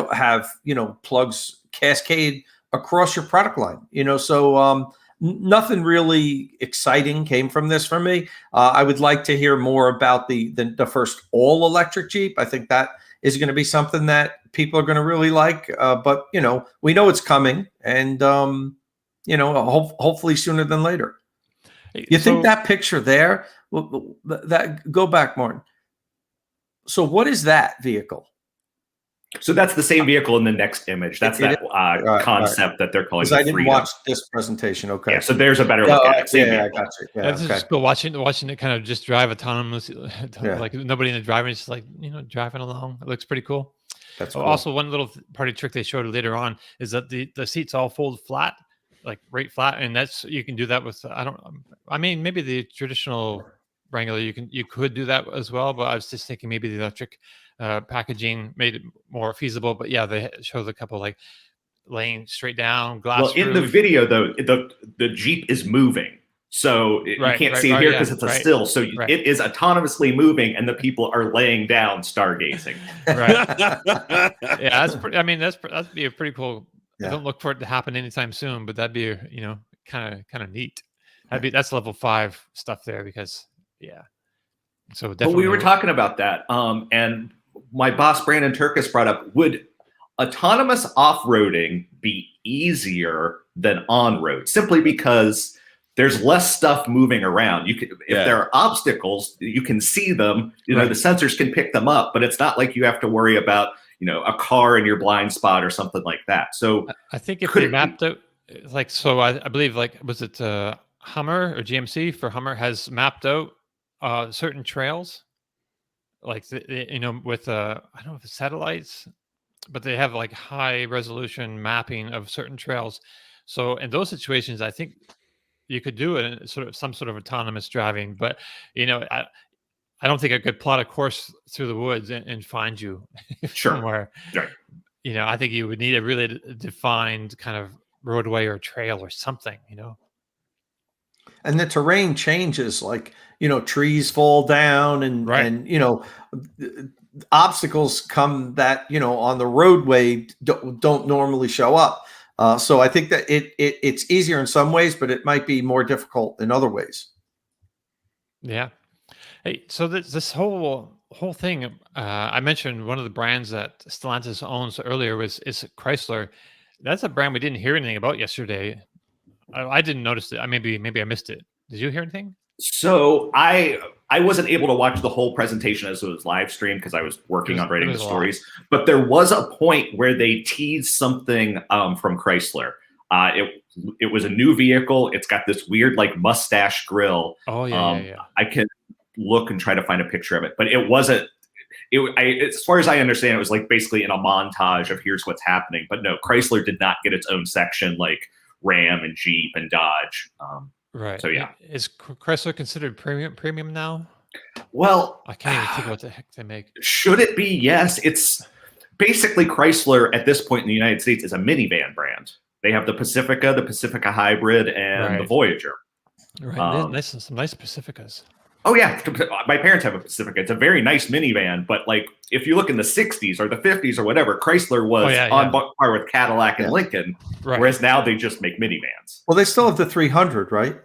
plugs cascade across your product line. So nothing really exciting came from this for me. I would like to hear more about the first all electric Jeep. I think that is going to be something that people are going to really like. But we know it's coming, and hopefully sooner than later. You think that picture there? That go back, Martin. So what is that vehicle? So that's the same vehicle in the next image. That's concept that they're calling. Because I didn't watch this presentation. Okay. Yeah. So there's a better look at it. I got you. Yeah. Okay. Just go watching it kind of just drive autonomously, like nobody in the driving, just like driving along. It looks pretty cool. That's cool. Also, one little party trick they showed later on is that the seats all fold flat, like right flat, and you can do that with maybe the traditional Wrangler you could do that as well, but I was just thinking maybe the electric packaging made it more feasible. But yeah, they showed a couple like laying straight down glass. Well, in the video though, the Jeep is moving, so you can't see it here because it's a still. So it is autonomously moving, and the people are laying down stargazing. Right. Yeah, that's pretty. I mean, that'd be a pretty cool. Yeah. I don't look for it to happen anytime soon, but that'd be kind of neat. That's level 5 stuff there because So definitely. But we were talking about that, and my boss Brandon Turkis brought up: would autonomous off-roading be easier than on-road? Simply because there's less stuff moving around. If there are obstacles, you can see them. The sensors can pick them up, but it's not like you have to worry about a car in your blind spot or something like that. So I think if they mapped out, I believe was it Hummer or GMC for Hummer has mapped out certain trails, like with I don't know if it's satellites, but they have like high resolution mapping of certain trails. So in those situations, I think you could do it in some sort of autonomous driving. But I don't think I could plot a course through the woods and find you somewhere. Right. I think you would need a really defined kind of roadway or trail or something. And the terrain changes, like trees fall down, and obstacles come that on the roadway don't normally show up. So I think that it's easier in some ways, but it might be more difficult in other ways. Yeah. Hey, so this whole thing, I mentioned one of the brands that Stellantis owns earlier is Chrysler. That's a brand we didn't hear anything about yesterday. I didn't notice it. Maybe I missed it. Did you hear anything? So I wasn't able to watch the whole presentation as it was live streamed because I was working on writing the stories. But there was a point where they teased something from Chrysler. It was a new vehicle. It's got this weird like mustache grill. Oh yeah. I can look and try to find a picture of it, but it wasn't. As far as I understand, it was like basically in a montage of here's what's happening. But no, Chrysler did not get its own section like Ram and Jeep and Dodge. Right. So yeah, is Chrysler considered premium now? Well, I can't even think what the heck they make. Should it be? Yes, it's basically Chrysler at this point in the United States is a minivan brand. They have the Pacifica Hybrid, and the Voyager. Right. Some nice Pacificas. Oh yeah, my parents have a Pacifica. It's a very nice minivan, but like if you look in the 60s or the 50s or whatever, Chrysler was on par with Cadillac and Lincoln, whereas now they just make minivans. Well, they still have the 300, right?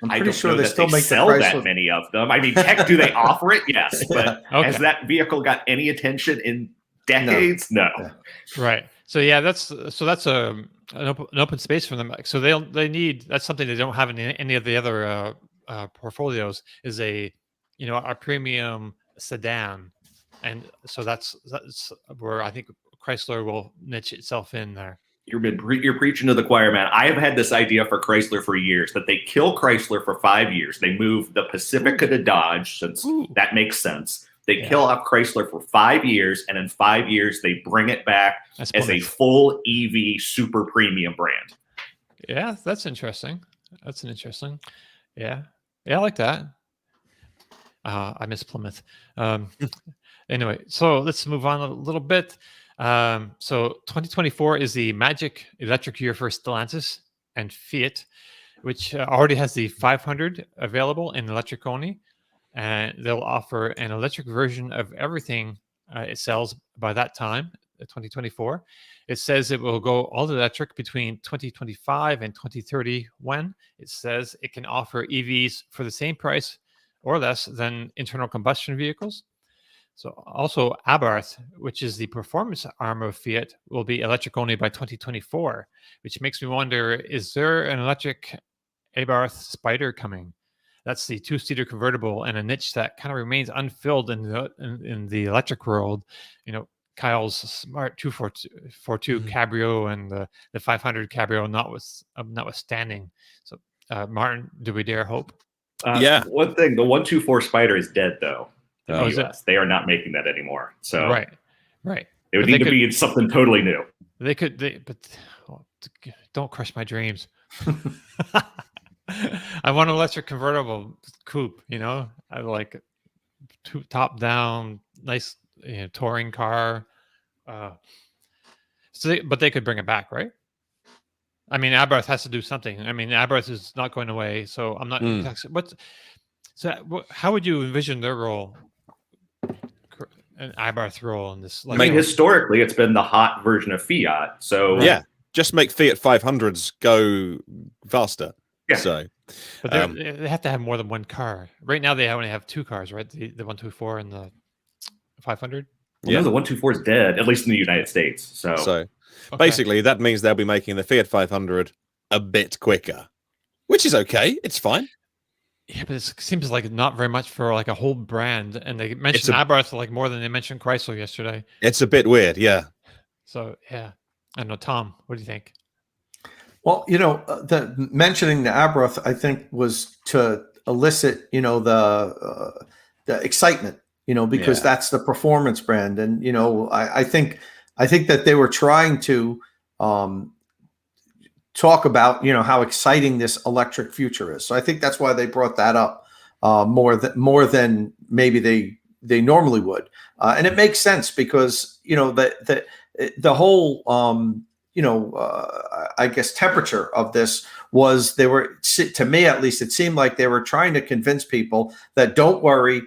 I'm I pretty don't sure know they that still they make the sell that Chrysler. many of them. I mean, heck, do they offer it? Yes, but Okay. has that vehicle got any attention in decades? No. Yeah. Right. So yeah, that's an open space for them. So they need, that's something they don't have in any of the other portfolios, is a a premium sedan, and so that's where I think Chrysler will niche itself in there. You're preaching to the choir, man. I have had this idea for Chrysler for years that they kill Chrysler for 5 years. They move the Pacifica to Dodge, since that makes sense. They kill off Chrysler for 5 years, and in 5 years they bring it back as a full EV super premium brand. Yeah, that's interesting. That's an interesting. Yeah, I like that. I miss Plymouth. Anyway, so let's move on a little bit. So 2024 is the magic electric year for Stellantis and Fiat, which already has the 500 available in electric only, and they'll offer an electric version of everything it sells by that time, 2024. It says it will go all electric between 2025 and 2030, when it says it can offer EVs for the same price or less than internal combustion vehicles. So also Abarth, which is the performance arm of Fiat, will be electric only by 2024, which makes me wonder, is there an electric Abarth Spider coming? That's the two-seater convertible, and a niche that kind of remains unfilled in the electric world. Kyle's smart 242 Cabrio and the 500 Cabrio notwithstanding. So Martin, do we dare hope? Yeah. One thing, the 124 Spider is dead, though. In Oh, the US. They are not making that anymore. So right. It would need to be something totally new. They could, but don't crush my dreams. I want an electric convertible coupe. I like top down, nice touring car. But they could bring it back, right? I mean, Abarth has to do something. I mean, Abarth is not going away, so I'm not. How would you envision their role? An Abarth role in this? I mean, historically, it's been the hot version of Fiat. So yeah, just make Fiat 500s go faster. Yeah. So, but they have to have more than one car. Right now, they only have two cars, right? The 124 and the 500. Well, no, the 124 is dead, at least in the United States. So basically, that means they'll be making the Fiat 500 a bit quicker, which is okay. It's fine. Yeah, but it seems like not very much for like a whole brand, and they mentioned Abarth like more than they mentioned Chrysler yesterday. It's a bit weird, yeah. So yeah, I don't know, Tom, what do you think? Well, the mentioning the Abarth, I think, was to elicit, the excitement, because that's the performance brand, and I think that they were trying to talk about how exciting this electric future is. So I think that's why they brought that up more than maybe they normally would, and it makes sense because the whole I guess temperature of this was, they were, to me at least, it seemed like they were trying to convince people that don't worry,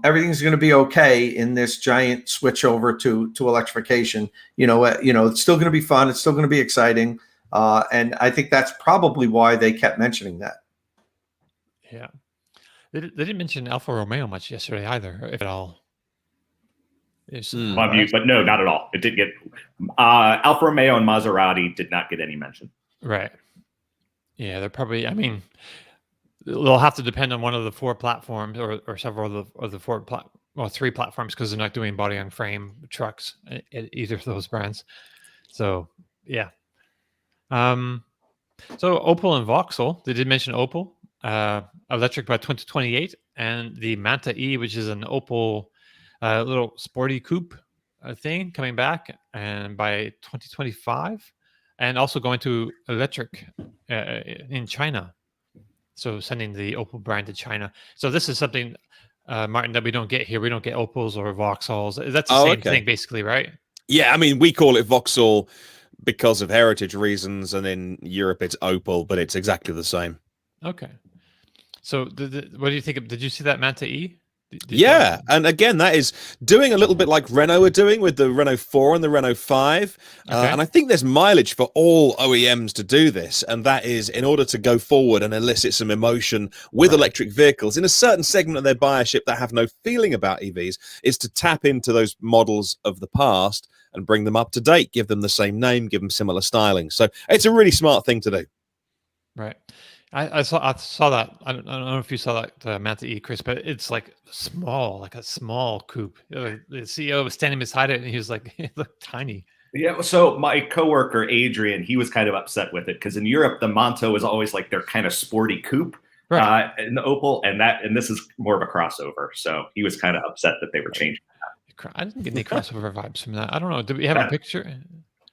everything's going to be okay in this giant switch over to electrification. It's still going to be fun. It's still going to be exciting. And I think that's probably why they kept mentioning that. Yeah. They didn't mention Alfa Romeo much yesterday either, if at all. But no, not at all. It didn't get Alfa Romeo and Maserati did not get any mention. Right. Yeah, they're probably, I mean, they'll have to depend on one of the four platforms or several of the three platforms, because they're not doing body on frame trucks at either of those brands. So yeah. So Opel and Vauxhall, they did mention Opel, electric by 2028, and the Manta E, which is an Opel little sporty coupe thing, coming back and by 2025, and also going to electric in China. So sending the Opel brand to China. So this is something, Martin, that we don't get here. We don't get Opels or Vauxhalls. That's the same thing, basically, right? Yeah, I mean, we call it Vauxhall because of heritage reasons, and in Europe it's Opel, but it's exactly the same. Okay. So what do you think? Did you see that Manta E? Yeah, and again, that is doing a little bit like Renault are doing with the Renault 4 and the Renault 5. Okay. And I think there's mileage for all OEMs to do this, and that is in order to go forward and elicit some emotion with electric vehicles in a certain segment of their buyership that have no feeling about EVs, is to tap into those models of the past and bring them up to date, give them the same name, give them similar styling. So it's a really smart thing to do. Right. I saw that. I don't know if you saw that Manta E, Chris, but it's like small, like a small coupe. The CEO was standing beside it, and he was like, it looked tiny. Yeah, so my coworker Adrian, he was kind of upset with it because in Europe the Manto is always like their kind of sporty coupe, in the Opel, and this is more of a crossover. So he was kind of upset that they were changing. I didn't get any crossover vibes from that. I don't know. Do we have a picture?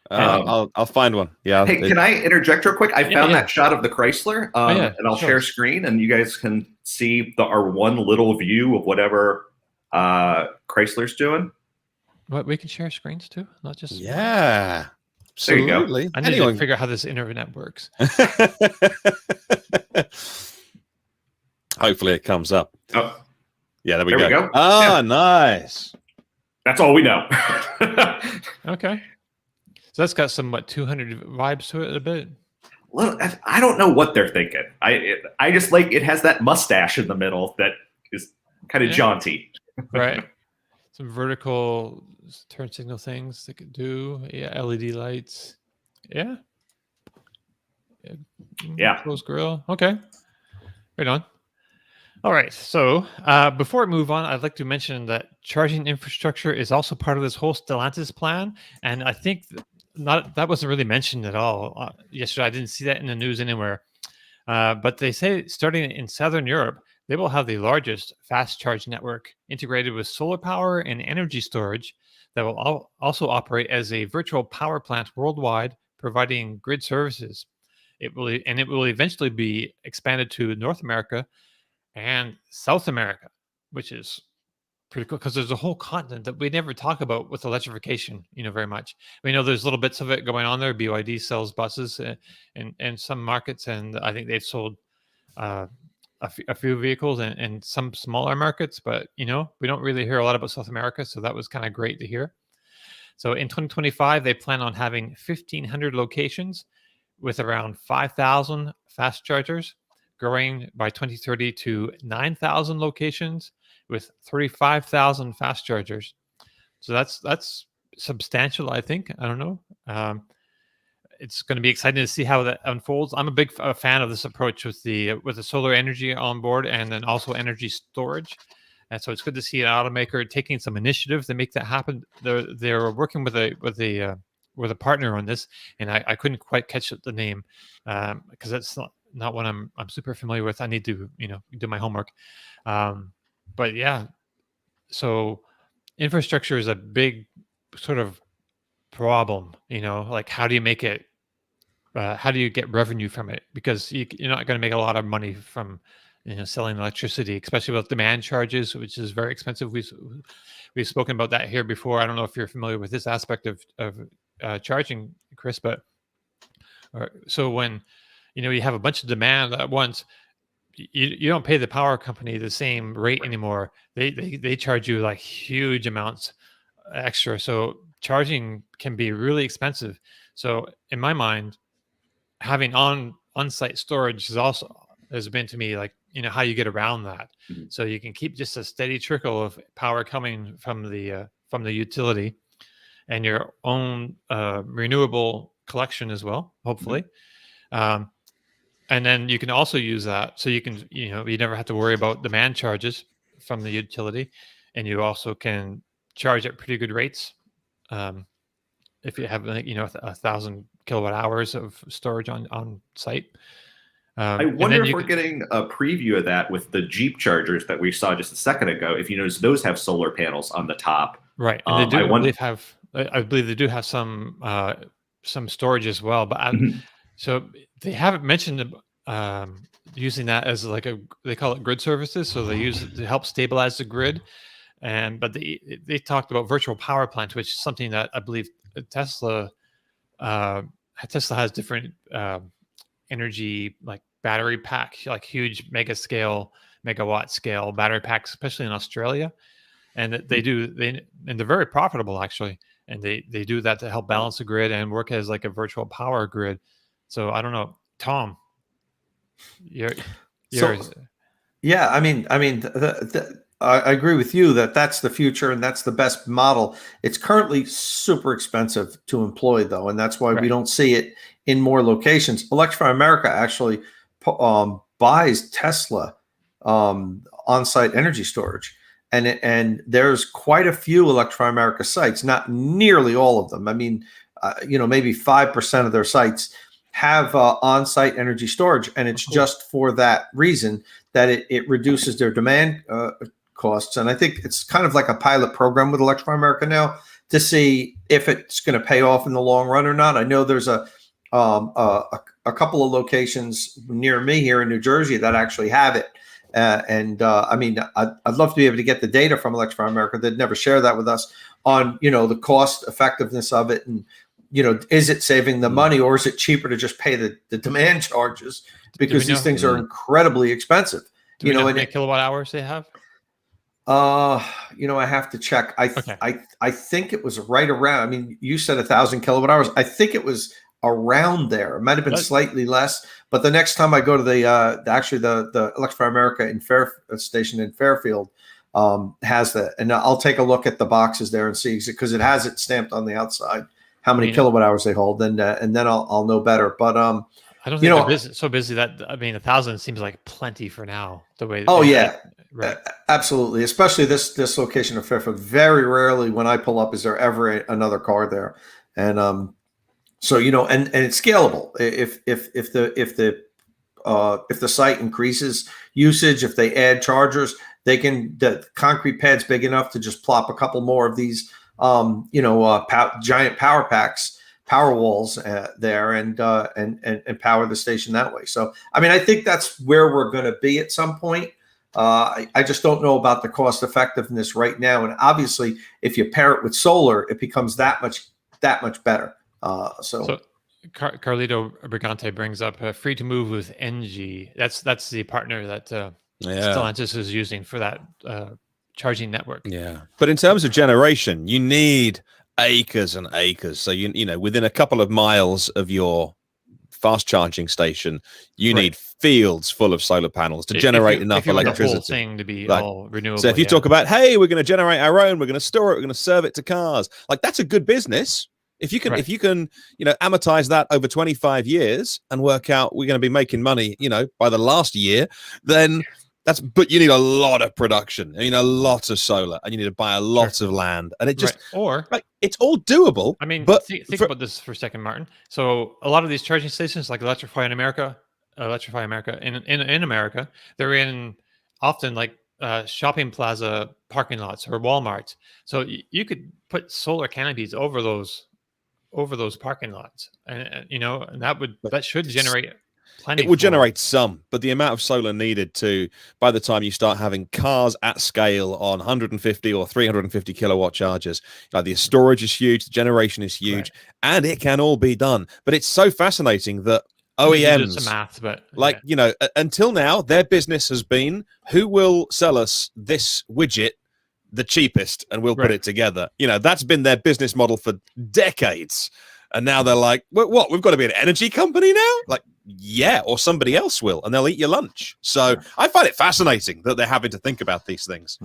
I'll find one. Yeah. Hey, can I interject real quick? I found that shot of the Chrysler, and I'll share screen, and you guys can see our one little view of whatever Chrysler's doing. What, we can share screens too, not just Yeah. There you go. Absolutely. I need to figure out how this internet works. Hopefully it comes up. Oh, yeah, there we there go. we go. Ah, Yeah. nice. That's all we know. Okay. So that's got some 200 vibes to it a bit. Well, I don't know what they're thinking. I just like it has that mustache in the middle that is kind of jaunty. Right. Some vertical turn signal things they could do. Yeah, LED lights. Yeah. Yeah. Closed grill. Okay. Right on. All right. So before we move on, I'd like to mention that charging infrastructure is also part of this whole Stellantis plan. And I think that wasn't really mentioned at all yesterday. I didn't see that in the news anywhere. But they say starting in Southern Europe, they will have the largest fast charge network integrated with solar power and energy storage that will also operate as a virtual power plant worldwide, providing grid services. It will eventually be expanded to North America and South America, which is pretty cool because there's a whole continent that we never talk about with electrification, very much. We know there's little bits of it going on there. BYD sells buses in some markets, and I think they've sold a few vehicles in some smaller markets, but we don't really hear a lot about South America, so that was kind of great to hear. So in 2025, they plan on having 1,500 locations with around 5,000 fast chargers, growing by 2030 to 9,000 locations with 35,000 fast chargers. So that's substantial, I think. I don't know. It's going to be exciting to see how that unfolds. I'm a big fan of this approach with the solar energy on board and then also energy storage. And so it's good to see an automaker taking some initiative to make that happen. They're working with a partner on this, and I couldn't quite catch the name because that's not one I'm super familiar with. I need to do my homework. But yeah, so infrastructure is a big sort of problem. Like how do you make it? How do you get revenue from it? Because you're not going to make a lot of money from selling electricity, especially with demand charges, which is very expensive. We've spoken about that here before. I don't know if you're familiar with this aspect of charging, Chris, but so when you have a bunch of demand at once, you don't pay the power company the same rate anymore. They charge you like huge amounts extra. So charging can be really expensive. So in my mind, having on-site storage has been to me like how you get around that. Mm-hmm. So you can keep just a steady trickle of power coming from the utility, and your own renewable collection as well, hopefully. Mm-hmm. And then you can also use that, so you can you never have to worry about demand charges from the utility, and you also can charge at pretty good rates. If you have 1,000 kilowatt hours of storage on site. I wonder if we're getting a preview of that with the Jeep chargers that we saw just a second ago. If you notice, those have solar panels on the top. Right, and they do. I believe they do have some storage as well. But so they haven't mentioned using that as they call it grid services. So they use it to help stabilize the grid. But they talked about virtual power plants, which is something that I believe Tesla has different energy like battery pack, like huge mega scale megawatt scale battery packs, especially in Australia, and and they're very profitable actually. And they do that to help balance the grid and work as like a virtual power grid. So I don't know, Tom, you're yeah, I mean, I agree with you that that's the future and that's the best model. It's currently super expensive to employ, though, and that's why we don't see it in more locations. Electrify America actually buys Tesla on-site energy storage, and there's quite a few Electrify America sites, not nearly all of them. I mean, maybe 5% of their sites have on-site energy storage, and it's just for that reason that it reduces their demand costs. And I think it's kind of like a pilot program with Electrify America now to see if it's going to pay off in the long run or not. I know there's a couple of locations near me here in New Jersey that actually have it. I mean, I'd love to be able to get the data from Electrify America. They'd never share that with us on, the cost effectiveness of it. And, is it saving the money, or is it cheaper to just pay the demand charges, because these things are incredibly expensive? Do we know how many kilowatt hours they have? I have to check. I think it was right around. I mean, you said 1,000 kilowatt hours. I think it was around there. It might have been slightly less. But the next time I go to the Electrify America station in Fairfield has that, and I'll take a look at the boxes there and see, because it has it stamped on the outside how many kilowatt hours they hold, and then I'll know better. But I don't think they're so busy that 1,000 seems like plenty for now. The way. Right. Absolutely. Especially this location of Fairfield. Very rarely when I pull up is there ever another car there, and so and it's scalable. If the site increases usage, if they add chargers, the concrete pad's big enough to just plop a couple more of these giant power packs, power walls there, and power the station that way. So I mean, I think that's where we're going to be at some point. I just don't know about the cost effectiveness right now. And obviously, if you pair it with solar, it becomes that much better. So Carlito Brigante brings up free to move with NG. That's the partner that Stellantis is using for that charging network. Yeah, but in terms of generation, you need acres and acres. So within a couple of miles of your fast charging station, you need fields full of solar panels to generate enough electricity. The whole thing to be all renewable. So if you talk about, hey, we're going to generate our own, we're going to store it, we're going to serve it to cars, that's a good business. If you can, amortize that over 25 years and work out we're going to be making money, by the last year, then but you need a lot of production. I mean, a lot of solar, and you need to buy a lot of land, and it just it's all doable. I mean, but think about this for a second, Martin. So a lot of these charging stations, like Electrify America in America, they're in often like shopping plaza parking lots or Walmarts. So you could put solar canopies over those parking lots, and that should generate plenty. It would generate some, but the amount of solar needed by the time you start having cars at scale on 150 or 350 kilowatt chargers, the storage is huge, the generation is huge, and it can all be done. But it's so fascinating that OEMs, some math, but until now, their business has been, who will sell us this widget the cheapest, and we'll put it together. That's been their business model for decades. And now they're like, what? We've got to be an energy company now? Or somebody else will, and they'll eat your lunch. So I find it fascinating that they're having to think about these things.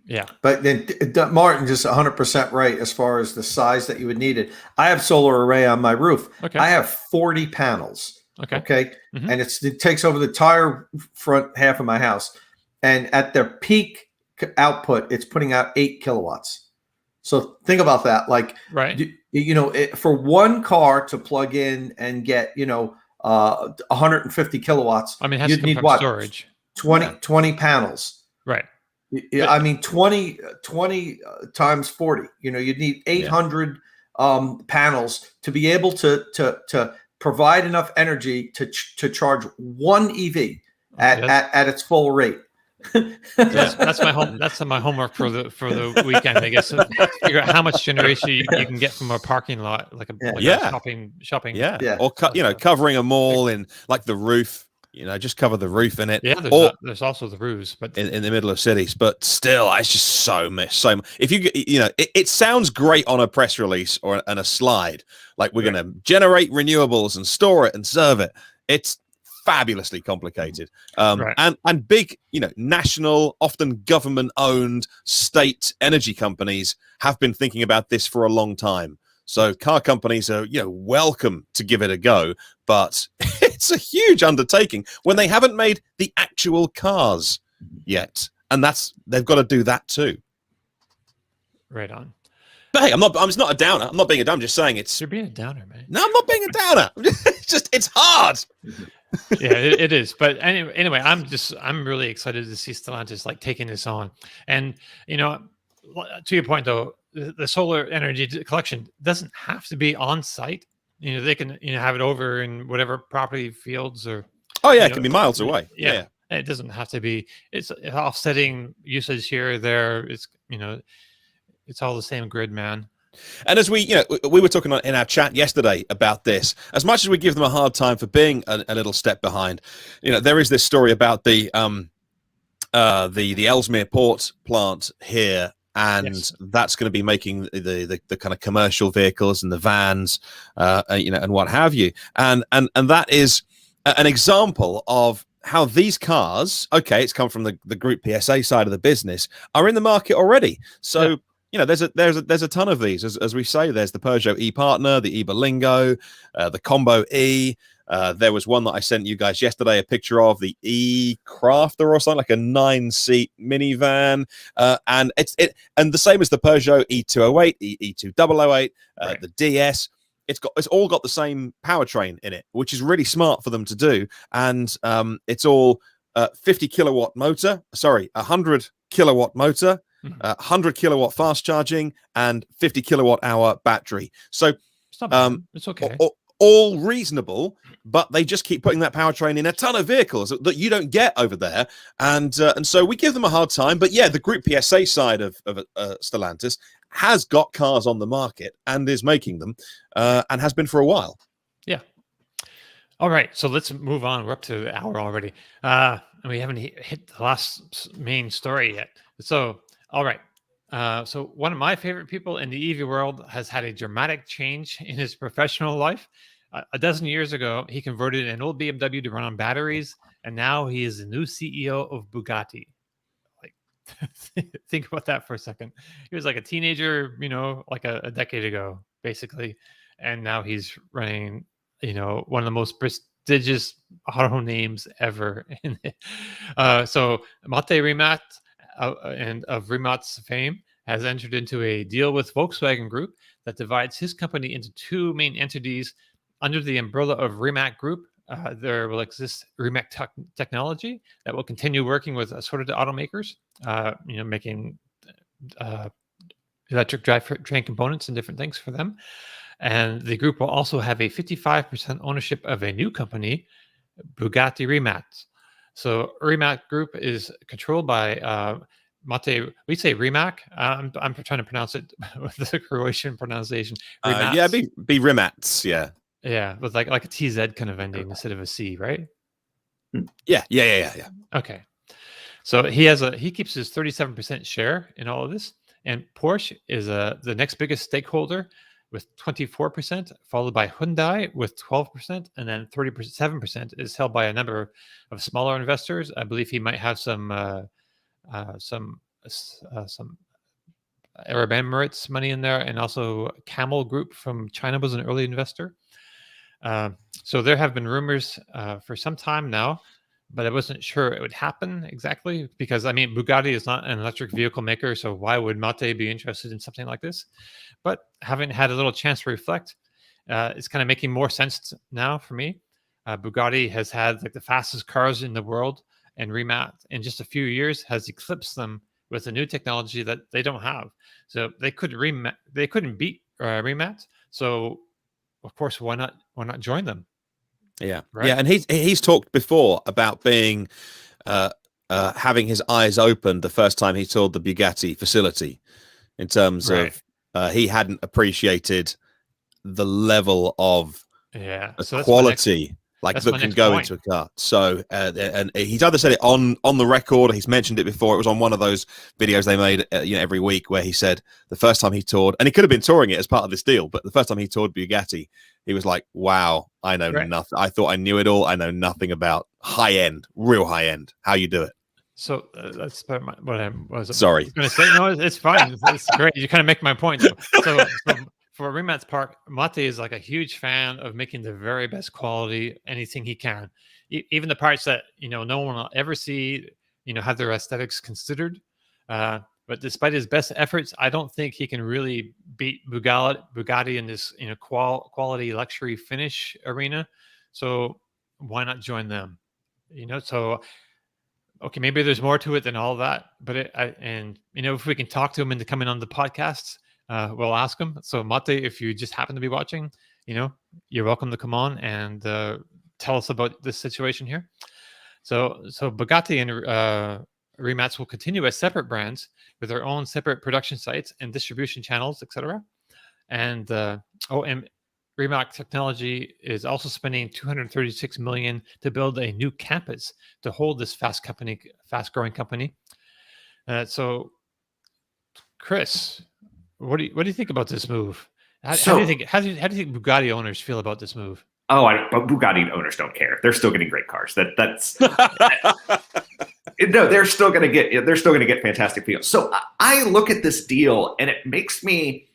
Yeah. But then Martin just 100% right as far as the size that you would need it. I have solar array on my roof. Okay. I have 40 panels. Okay. Mm-hmm. And it takes over the entire front half of my house. And at their peak output, it's putting out 8 kilowatts. So think about that. For one car to plug in and get, 150 kilowatts, I mean, you'd need what? Storage. 20 panels. Right. I mean, 20 times 40, you'd need 800 panels to be able to provide enough energy to charge one EV at its full rate. That's my homework for the weekend, I guess. So figure out how much generation you can get from a parking lot, like a shopping. Or covering a mall in the roof. just cover the roof in it. Yeah, there's also the roofs, but in the middle of cities, but still, it's just so much. If it sounds great on a press release or a slide, like we're going to generate renewables and store it and serve it. It's fabulously complicated, and big, national, often government-owned state energy companies have been thinking about this for a long time. So car companies are, welcome to give it a go, but it's a huge undertaking when they haven't made the actual cars yet, and they've got to do that too. Right on. But hey, I'm just not a downer. I'm not being a downer. I'm just saying you're being a downer, man. No, I'm not being a downer. It's hard. Yeah, it is. But anyway, I'm really excited to see Stellantis like taking this on, and to your point though. The solar energy collection doesn't have to be on site. They can have it over in whatever property fields or. Oh yeah, it can be miles away. Yeah, it doesn't have to be. It's offsetting usage here or there. It's it's all the same grid, man. And as we were talking in our chat yesterday about this, as much as we give them a hard time for being a little step behind, there is this story about the Ellesmere Port plant here. And that's going to be making the kind of commercial vehicles and the vans, and what have you. And that is an example of how these cars, okay, it's come from the Group PSA side of the business, are in the market already. So, there's a ton of these. As we say, there's the Peugeot e-Partner, the e-Berlingo, the Combo E. There was one that I sent you guys yesterday, a picture of the e-Crafter or something, like a 9-seat minivan, and and the same as the Peugeot E208, E2008, the DS. It's all got the same powertrain in it, which is really smart for them to do, and it's all 50 kilowatt motor, 100 kilowatt motor, 100 kilowatt fast charging, and 50 kilowatt hour battery. So it's okay. All reasonable, but they just keep putting that powertrain in a ton of vehicles that you don't get over there, and so we give them a hard time. But yeah, the Group PSA side of Stellantis has got cars on the market and is making them, and has been for a while. Yeah. All right, so let's move on. We're up to the hour already, and we haven't hit the last main story yet. So, all right. So one of my favorite people in the EV world has had a dramatic change in his professional life. A dozen years ago, he converted an old BMW to run on batteries, and now he is the new CEO of Bugatti. Like, think about that for a second. He was like a teenager, like a decade ago, basically, and now he's running, one of the most prestigious auto names ever. So Mate Rimac, and of Rimac's fame, has entered into a deal with Volkswagen Group that divides his company into two main entities under the umbrella of Rimac Group. There will exist Rimac technology that will continue working with assorted automakers, making electric drivetrain components and different things for them. And the group will also have a 55% ownership of a new company, Bugatti Rimac. So Rimac Group is controlled by Mate. We say Rimac. I'm trying to pronounce it with the Croatian pronunciation. Yeah, be Rimac. Yeah, with like a TZ kind of ending instead of a C, right? Yeah. Okay. So he keeps his 37% share in all of this, and Porsche is the next biggest stakeholder with 24%, followed by Hyundai with 12%, and then 37% is held by a number of smaller investors. I believe he might have some Arab Emirates money in there, and also Camel Group from China was an early investor. So there have been rumors for some time now, but I wasn't sure it would happen exactly because, Bugatti is not an electric vehicle maker, so why would Mate be interested in something like this? But having had a little chance to reflect, it's kind of making more sense now for me. Bugatti has had like the fastest cars in the world, and Rimac in just a few years has eclipsed them with a new technology that they don't have. So they couldn't beat Rimac. So of course, why not join them? Yeah, right? Yeah, and he's talked before about being having his eyes opened the first time he toured the Bugatti facility, in terms of he hadn't appreciated the level of so quality like That's that my can next go point. into a car. So, and he's either said it on the record, or he's mentioned it before. It was on one of those videos they made, every week, where he said the first time he toured, and he could have been touring it as part of this deal, but the first time he toured Bugatti, he was like, "Wow, I know nothing. I thought I knew it all. I know nothing about high end, real high end. How you do it." So that's what I was Sorry. going to say. No, it's fine. It's great. You kind of make my point. So for Rimac Park, Mate is like a huge fan of making the very best quality, anything he can, even the parts that no one will ever see. Have their aesthetics considered. But despite his best efforts, I don't think he can really beat Bugatti in this quality luxury finish arena. So why not join them? So. Okay, maybe there's more to it than all that, but if we can talk to him into coming on the podcast, we'll ask him. So Mate, if you just happen to be watching, you're welcome to come on and tell us about this situation here. So Bugatti and Rimac will continue as separate brands with their own separate production sites and distribution channels, etc. And Rimac Technology is also spending $236 million to build a new campus to hold this fast-growing company. So, Chris, what do you think about this move? How do you think Bugatti owners feel about this move? Oh, but Bugatti owners don't care. They're still getting great cars. That's no, they're still going to get fantastic deals. So I look at this deal and it makes me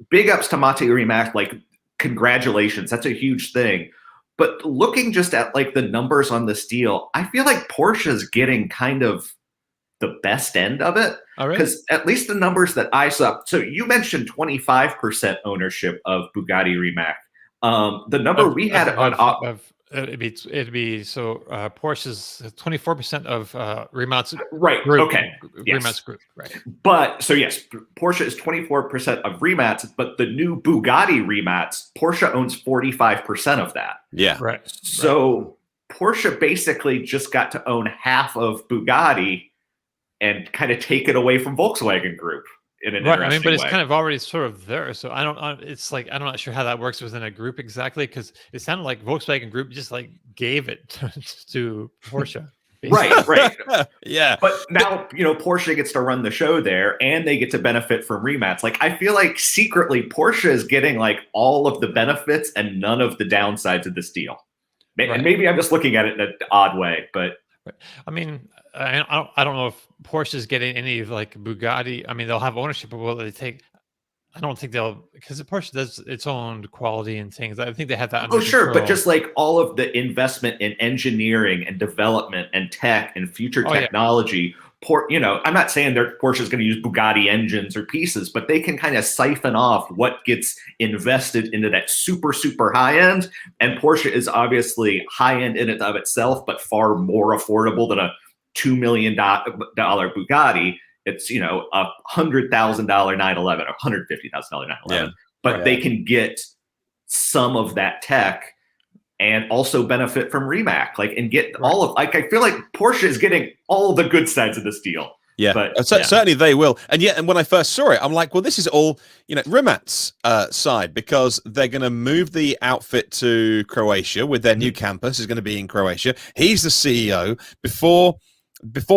big ups to Mate Rimac, like. Congratulations. That's a huge thing. But looking just at like the numbers on this deal, I feel like Porsche is getting kind of the best end of it. Because at least the numbers that I saw. So you mentioned 25% ownership of Bugatti Rimac. The number we had on it'd be so Porsche's 24% of Rimac's right. Group, okay. Rimac's group, right? But so yes, Porsche is 24% of Rimac, but the new Bugatti Rimac, Porsche owns 45% of that. Yeah. Right. So Porsche basically just got to own half of Bugatti and kind of take it away from Volkswagen Group. In an right. I mean, but it's way. kind of already sort of there. So it's like, I'm not sure how that works within a group exactly, because it sounded like Volkswagen Group just like gave it to Porsche. Right. Yeah. But now, Porsche gets to run the show there and they get to benefit from Rimac. Like, I feel like secretly Porsche is getting like all of the benefits and none of the downsides of this deal. And maybe I'm just looking at it in an odd way, but. Right. I mean, I don't know if Porsche is getting any of like Bugatti. I mean, they'll have ownership, but will they take? I don't think they'll, because Porsche does its own quality and things. I think they have that under sure, control. but just like all of the investment in engineering and development and tech and future technology. I'm not saying Porsche is going to use Bugatti engines or pieces, but they can kind of siphon off what gets invested into that super, super high end. And Porsche is obviously high end in and of itself, but far more affordable than a $2 million Bugatti. It's, a $100,000 911 or $150,000 911. Yeah. But they can get some of that tech and also benefit from Rimac, and get all of, I feel like Porsche is getting all the good sides of this deal. Yeah, but certainly they will. And when I first saw it, I'm like, well, this is all, Rimac's side, because they're going to move the outfit to Croatia with their new campus is going to be in Croatia. He's the CEO. Before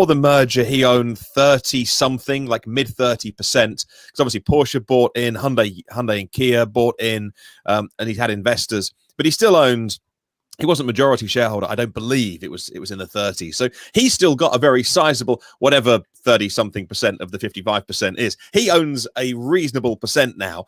the merger, he owned 30 something, like mid 30%. Because obviously Porsche bought in, Hyundai and Kia bought in, and he had investors, but he still owned. He wasn't majority shareholder. I don't believe it was in the 30s. So he's still got a very sizable, whatever 30-something% of the 55% is. He owns a reasonable percent now,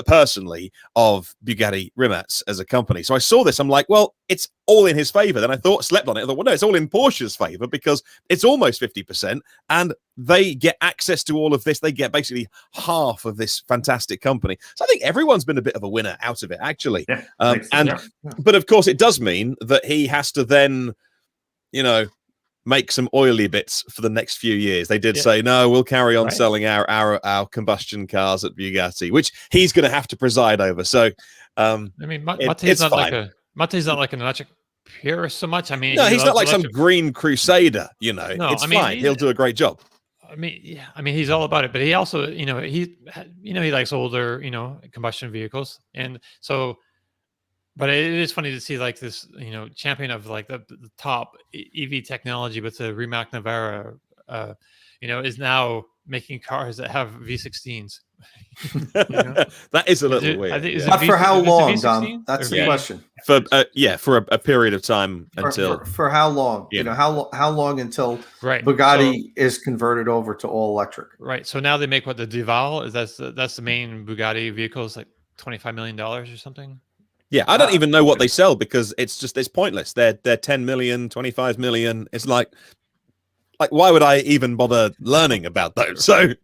personally, of Bugatti Rimac as a company. So I saw this. I'm like, well, it's all in his favor. Then I slept on it. I thought, well, no, it's all in Porsche's favor because it's almost 50%. And they get access to all of this. They get basically half of this fantastic company. So I think everyone's been a bit of a winner out of it, actually. Yeah, but of course, it does mean that he has to then, make some oily bits for the next few years. They did say, no, we'll carry on selling our combustion cars at Bugatti, which he's going to have to preside over. So, I mean, Mate's not like an electric purist so much. I mean, no, he's not like some green crusader. It's fine. He'll do a great job. I mean, he's all about it, but he also, he likes older, combustion vehicles, and so But it is funny to see like this, champion of like the top EV technology with the Rimac Navara, is now making cars that have V16s. That is a little weird. I think, yeah. But for how long, Dom? V16? That's Or the V- question. For a period of time until For how long? Yeah. How long until Right. Bugatti is converted over to all electric? Right. So now they make what the Duval is. That's the main Bugatti vehicle. Is like $25 million or something. Yeah, I don't even know what they sell because it's pointless. They're 10 million, 25 million. It's like why would I even bother learning about those? So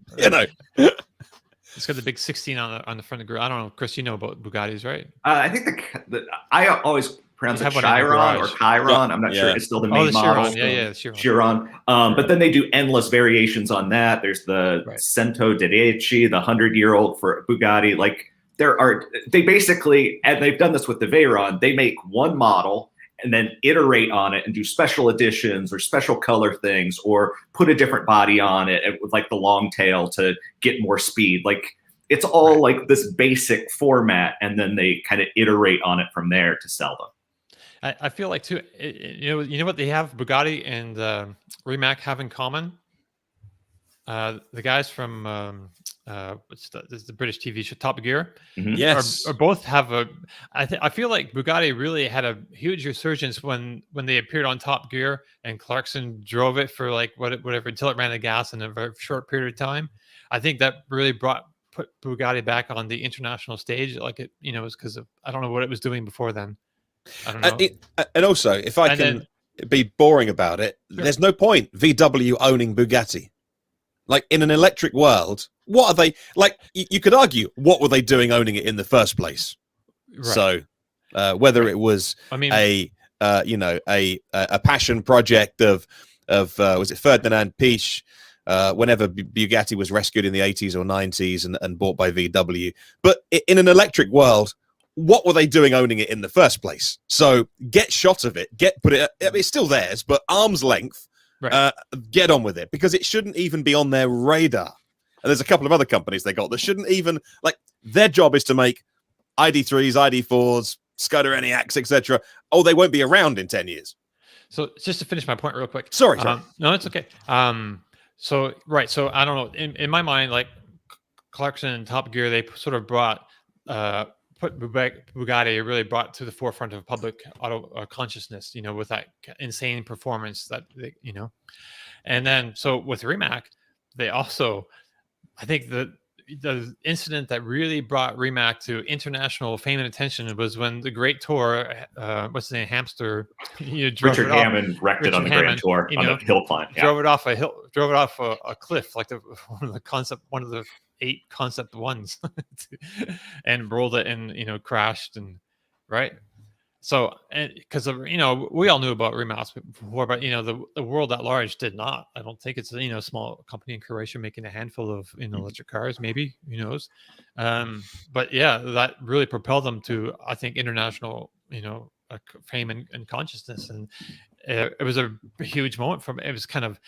It's got the big 16 on the front of the grill. I don't know, Chris. You know about Bugattis, right? I think I always pronounce You it have one in your Chiron or garage. Chiron. I'm not sure. Yeah. It's still the Oh, main the model. Chiron. Yeah, the Chiron. Chiron. But then they do endless variations on that. There's the Right. Cento Dieci, the 100-year-old for Bugatti. Like they basically, and they've done this with the Veyron, they make one model and then iterate on it and do special editions or special color things or put a different body on it with like the long tail to get more speed. Like it's all like this basic format, and then they kind of iterate on it from there to sell them. I feel like too. You know what they have Bugatti and Rimac have in common. The guys from what's the British TV show Top Gear? Mhm. yes, Are both have a. I feel like Bugatti really had a huge resurgence when they appeared on Top Gear and Clarkson drove it for like whatever until it ran out of gas in a very short period of time. I think that really put Bugatti back on the international stage. Like it, was because of I don't know what it was doing before then. I don't know. and also if I can be boring about it, Sure. there's no point VW owning Bugatti. Like in an electric world, what are they like? You could argue what were they doing owning it in the first place? Right. So whether it was a passion project of was it Ferdinand Piche whenever Bugatti was rescued in the 80s or 90s and bought by VW, but in an electric world, what were they doing owning it in the first place? So get shot of it, it's still theirs, but arm's length. Right. Get on with it because it shouldn't even be on their radar. And there's a couple of other companies they got that shouldn't even their job is to make ID3s, ID4s, Skoda Enyaqs, etc. Oh, they won't be around in 10 years. So just to finish my point real quick. Sorry. No, it's okay. So I don't know. In my mind, like Clarkson and Top Gear, they sort of put Bugatti really brought to the forefront of public auto consciousness, with that insane performance that and then so with Rimac, they also, I think the incident that really brought Rimac to international fame and attention was when the Great Tour, what's his name, Hamster, Richard Hammond wrecked it on the Grand Tour on the hill climb. Yeah. Drove it off a cliff, like one of the 8 concept ones, and rolled it and crashed and right. So because we all knew about Rimac before, but the world at large did not. I don't think it's a small company in Croatia making a handful of electric cars, maybe, who knows. But yeah, that really propelled them to, I think, international fame and consciousness, and it was a huge moment for me. It was kind of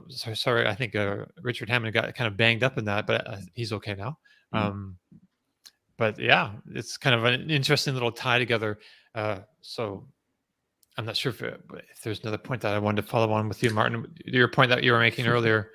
sorry, I think Richard Hammond got kind of banged up in that, but he's okay now. But yeah, it's kind of an interesting little tie together. So I'm not sure if there's another point that I wanted to follow on with you, Martin, your point that you were making earlier.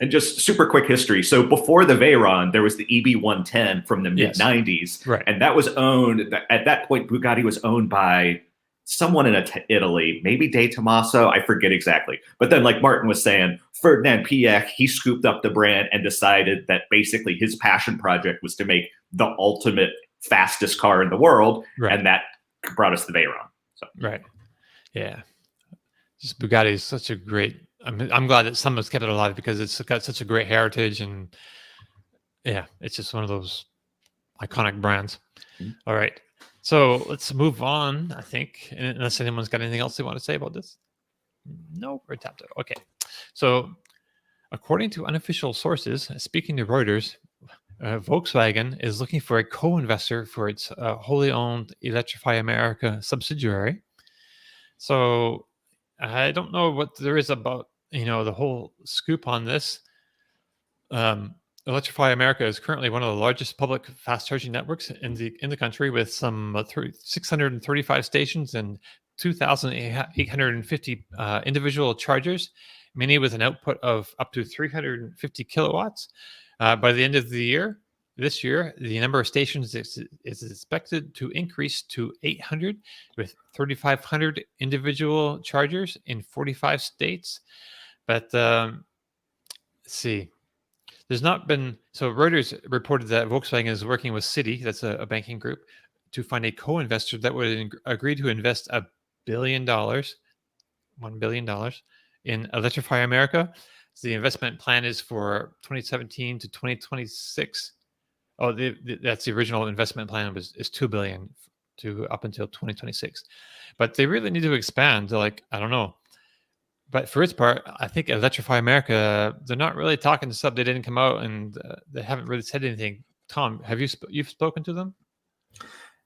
And just super quick history. So before the Veyron, there was the EB110 from the mid 90s. Right. And that was owned, at that point, Bugatti was owned by someone in Italy, maybe De Tomaso, I forget exactly. But then, like Martin was saying, Ferdinand Piech, he scooped up the brand and decided that basically his passion project was to make the ultimate fastest car in the world. Right. And that brought us the Veyron. So. Right. Yeah. Just Bugatti is such a great, I'm glad that someone's kept it alive because it's got such a great heritage, and yeah, it's just one of those iconic brands. Mm-hmm. All right. So let's move on, I think, unless anyone's got anything else they want to say about this. No, we're tapped out. Okay. So according to unofficial sources, speaking to Reuters, Volkswagen is looking for a co-investor for its wholly owned Electrify America subsidiary. So I don't know what there is about, the whole scoop on this. Electrify America is currently one of the largest public fast charging networks in the country, with some 635 stations and 2,850 individual chargers, many with an output of up to 350 kilowatts. By the end of this year, the number of stations is expected to increase to 800, with 3,500 individual chargers in 45 states. But let's see. There's not been, so Reuters reported that Volkswagen is working with Citi, that's a banking group, to find a co-investor that would agree to invest $1 billion in Electrify America. So the investment plan is for 2017 to 2026. Oh, that's the original investment plan is $2 billion to up until 2026. But they really need to expand. Like, I don't know. But for its part, I think Electrify America, they're not really talking to sub. They didn't come out and they haven't really said anything. Tom, have you've spoken to them?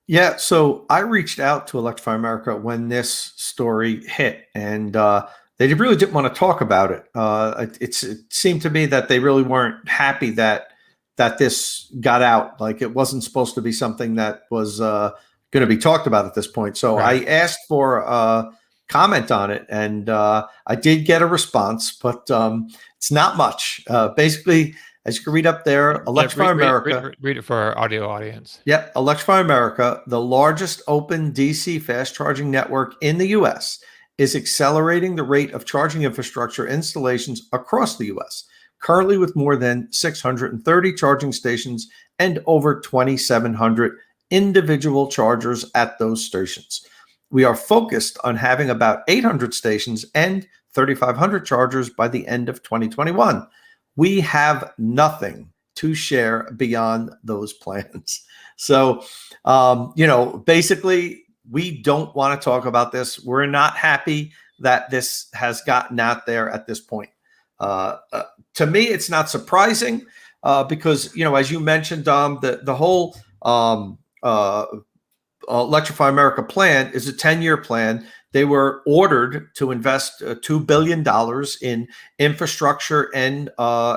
Yeah, so I reached out to Electrify America when this story hit, and they really didn't want to talk about it. It seemed to me that they really weren't happy that this got out. Like, it wasn't supposed to be something that was going to be talked about at this point. So Right. I asked for comment on it, and I did get a response, but it's not much. Basically, as you can read up there, Electrify America. Read it for our audio audience. Yep, Electrify America, the largest open DC fast charging network in the U.S., is accelerating the rate of charging infrastructure installations across the U.S., currently with more than 630 charging stations and over 2,700 individual chargers at those stations. We are focused on having about 800 stations and 3,500 chargers by the end of 2021. We have nothing to share beyond those plans. So, basically, we don't want to talk about this. We're not happy that this has gotten out there at this point. To me, it's not surprising because, as you mentioned, Dom, the whole Electrify America plan is a 10-year plan. They were ordered to invest $2 billion in infrastructure and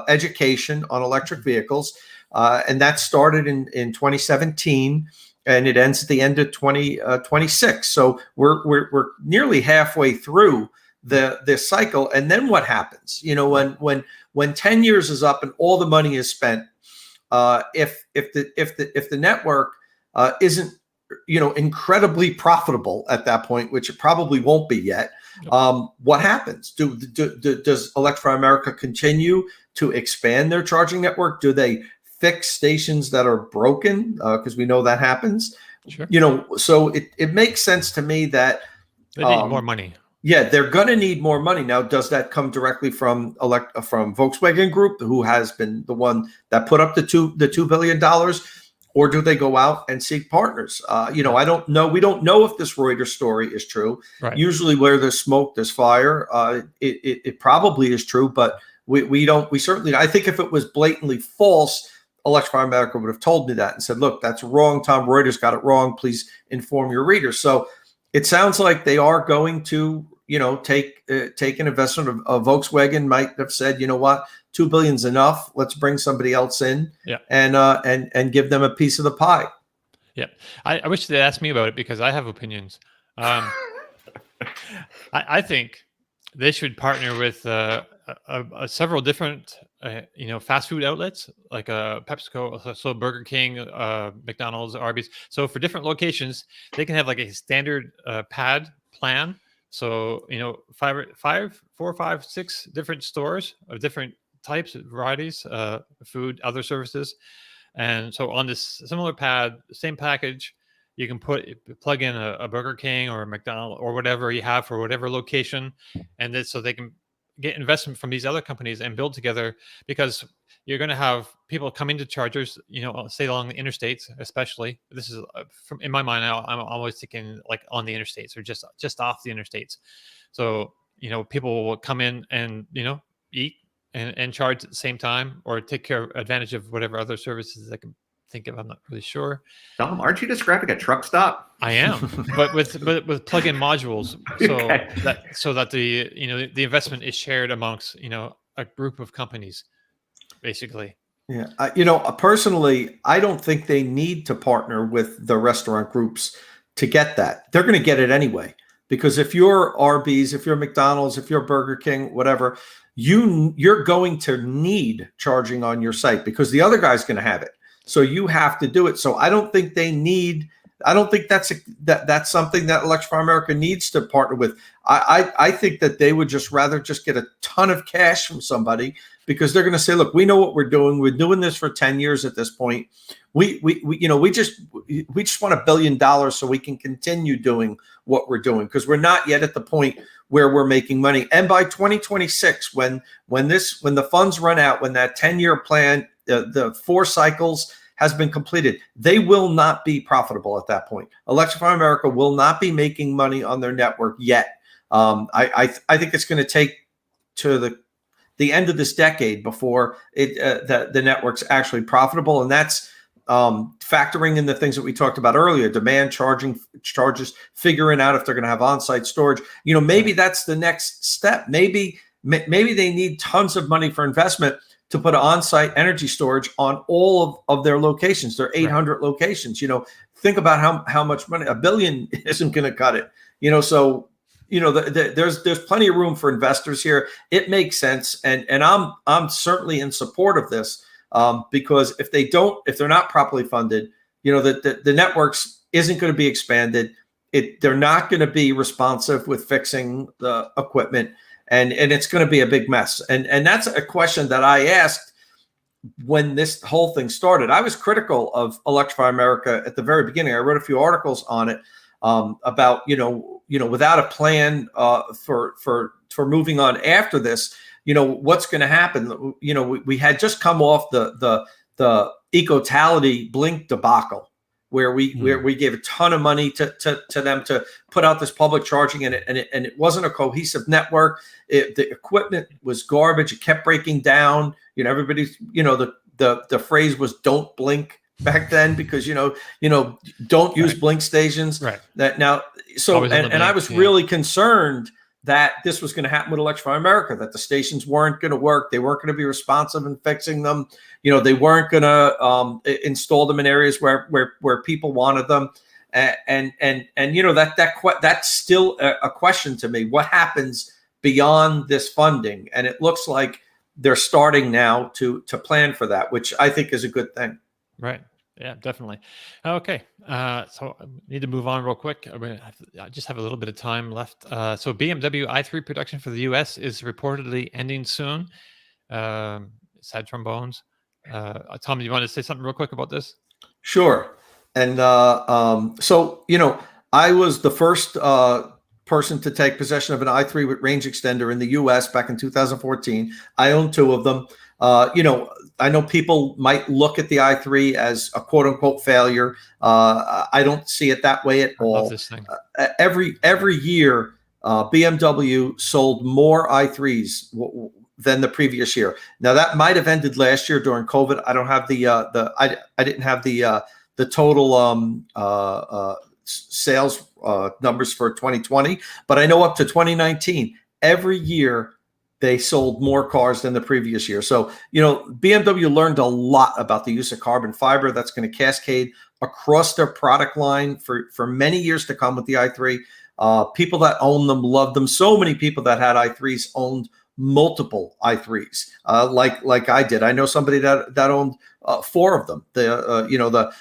education on electric vehicles. And that started in 2017, and it ends at the end of 2026. So we're nearly halfway through this cycle. And then what happens? When 10 years is up and all the money is spent, if the network isn't incredibly profitable at that point, which it probably won't be yet. What happens? Does Electrify America continue to expand their charging network? Do they fix stations that are broken? Because we know that happens. Sure. So it makes sense to me that they need more money. Yeah, they're going to need more money. Now, does that come directly from Volkswagen Group, who has been the one that put up the $2 billion? Or do they go out and seek partners? I don't know. We don't know if this Reuters story is true. Right. Usually where there's smoke, there's fire. It probably is true, but we certainly, I think if it was blatantly false, Electrify America would have told me that and said, look, that's wrong. Tom Reuters got it wrong. Please inform your readers. So it sounds like they are going to, take an investment. Of Volkswagen might have said, you know what, $2 billion is enough. Let's bring somebody else in, and give them a piece of the pie. Yeah, I wish they'd asked me about it because I have opinions. I think they should partner with several different, fast food outlets like PepsiCo, so Burger King, McDonald's, Arby's. So for different locations, they can have like a standard pad plan. So 4, 5, 6 different stores of different types, varieties, food, other services. And so on this similar pad, same package, you can plug in a Burger King or a McDonald's or whatever you have for whatever location. And so they can get investment from these other companies and build together, because you're going to have people coming to chargers, say along the interstates, especially. This is in my mind now, I'm always thinking like on the interstates or just off the interstates. So, people will come in and, eat and charge at the same time, or take advantage of whatever other services I can think of. I'm not really sure. Dom, aren't you describing a truck stop? I am, but with plug-in modules, so that the investment is shared amongst a group of companies, basically. Yeah. Personally, I don't think they need to partner with the restaurant groups to get that. They're going to get it anyway. Because if you're Arby's, if you're McDonald's, if you're Burger King, whatever, you're going to need charging on your site because the other guy's going to have it. So you have to do it. So I don't think they need. I don't think that's something that Electrify America needs to partner with. I think that they would just rather just get a ton of cash from somebody because they're going to say, look, we know what we're doing. We're doing this for 10 years at this point. We just want $1 billion so we can continue doing what we're doing because we're not yet at the point where we're making money. And by 2026, when the funds run out, when that 10-year plan, the 4 cycles has been completed, they will not be profitable at that point. Electrify America will not be making money on their network yet. I think it's going to take to the end of this decade before the network's actually profitable, and that's factoring in the things that we talked about earlier: demand, charges, figuring out if they're going to have on-site storage. Maybe that's the next step. Maybe they need tons of money for investment to put on-site energy storage on all of their locations. There are 800 locations. Think about how much money. $1 billion isn't going to cut it. So there's plenty of room for investors here. It makes sense, and I'm certainly in support of this because if they're not properly funded, the networks isn't going to be expanded. They're not going to be responsive with fixing the equipment. And it's going to be a big mess. And that's a question that I asked when this whole thing started. I was critical of Electrify America at the very beginning. I wrote a few articles on it about without a plan for moving on after this. What's going to happen? We had just come off the Ecotality Blink debacle, where we gave a ton of money to them to put out this public charging, and it wasn't a cohesive network. The equipment was garbage. It kept breaking down. Everybody's the phrase was "don't blink" back then because don't use blink stations. Right. That now and I was really concerned that this was going to happen with Electrify America, that the stations weren't going to work. They weren't going to be responsive in fixing them. They weren't going to install them in areas where people wanted them. And that's still a question to me. What happens beyond this funding? And it looks like they're starting now to plan for that, which I think is a good thing. Right. Yeah, definitely. Okay. So I need to move on real quick. I just have a little bit of time left. So BMW i3 production for the US is reportedly ending soon. Sad trombones. Tom, do you want to say something real quick about this? Sure. And so, I was the first person to take possession of an i3 with range extender in the US back in 2014. I own 2 of them. I know people might look at the i3 as a quote unquote failure. I don't see it that way at all. I love this thing. Every year, BMW sold more i3s than the previous year. Now that might have ended last year during COVID. I don't have I didn't have the total sales numbers for 2020, but I know up to 2019, every year they sold more cars than the previous year. So, BMW learned a lot about the use of carbon fiber. That's going to cascade across their product line for many years to come with the i3. People that own them love them. So many people that had i3s owned multiple i3s, like I did. I know somebody that owned 4 of them. The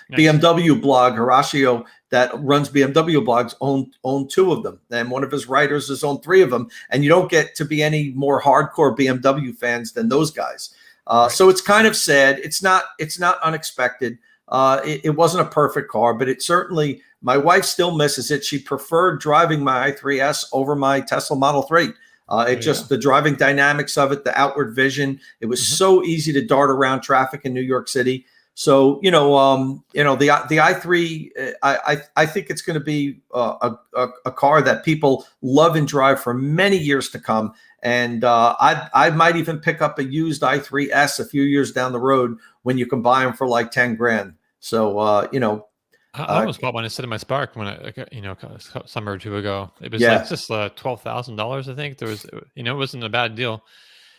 Nice. BMW blog, Horatio, that runs BMW blogs, owned 2 of them, and one of his writers has owned 3 of them. And you don't get to be any more hardcore BMW fans than those guys. So it's kind of sad. It's not unexpected. It wasn't a perfect car, but it certainly, my wife still misses it. She preferred driving my i3S over my Tesla Model 3. The driving dynamics of it, the outward vision, it was so easy to dart around traffic in New York City. So, the i3, I think it's going to be a car that people love and drive for many years to come. And I might even pick up a used i3S a few years down the road when you can buy them for like 10 grand. So, I almost bought one instead of my Spark when a summer or 2 ago. It was like just $12,000, I think. There was, it wasn't a bad deal.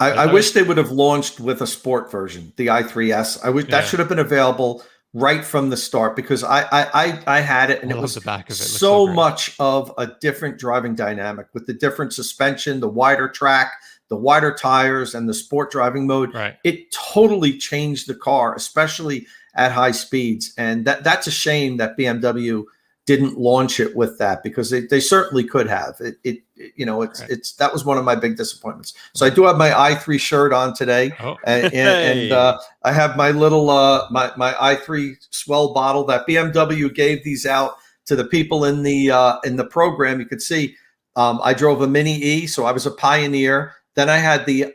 I wish they would have launched with a sport version, the i3S. I wish that should have been available right from the start, because I had it, and it was the back of it. so much of a different driving dynamic with the different suspension, the wider track, the wider tires, and the sport driving mode. Right. It totally changed the car, especially at high speeds. And that's a shame that BMW didn't launch it with that, because they certainly could have. That was one of my big disappointments. So I do have my i3 shirt on today, and I have my little my i3 swell bottle that BMW gave these out to the people in the program. You could see I drove a Mini E, so I was a pioneer. Then I had the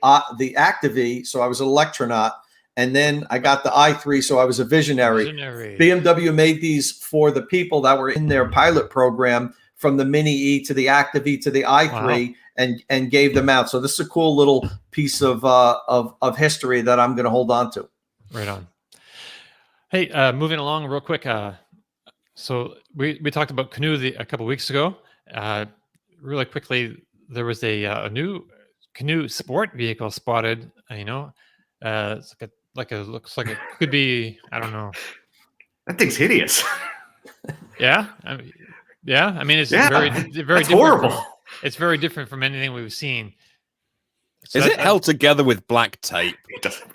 Active E, so I was an electronaut. And then I got the i3, so I was a visionary. BMW made these for the people that were in their pilot program, from the Mini E to the Active E to the i3, and gave them out. So this is a cool little piece of history that I'm going to hold on to. Right on. Hey, moving along real quick. So we talked about Canoe a couple weeks ago. Really quickly, there was a new Canoe sport vehicle spotted. Looks like it could be, I don't know. That thing's hideous. Yeah. I mean, it's very different. Horrible. It's very different from anything we've seen. So is it held together with black tape? It doesn't.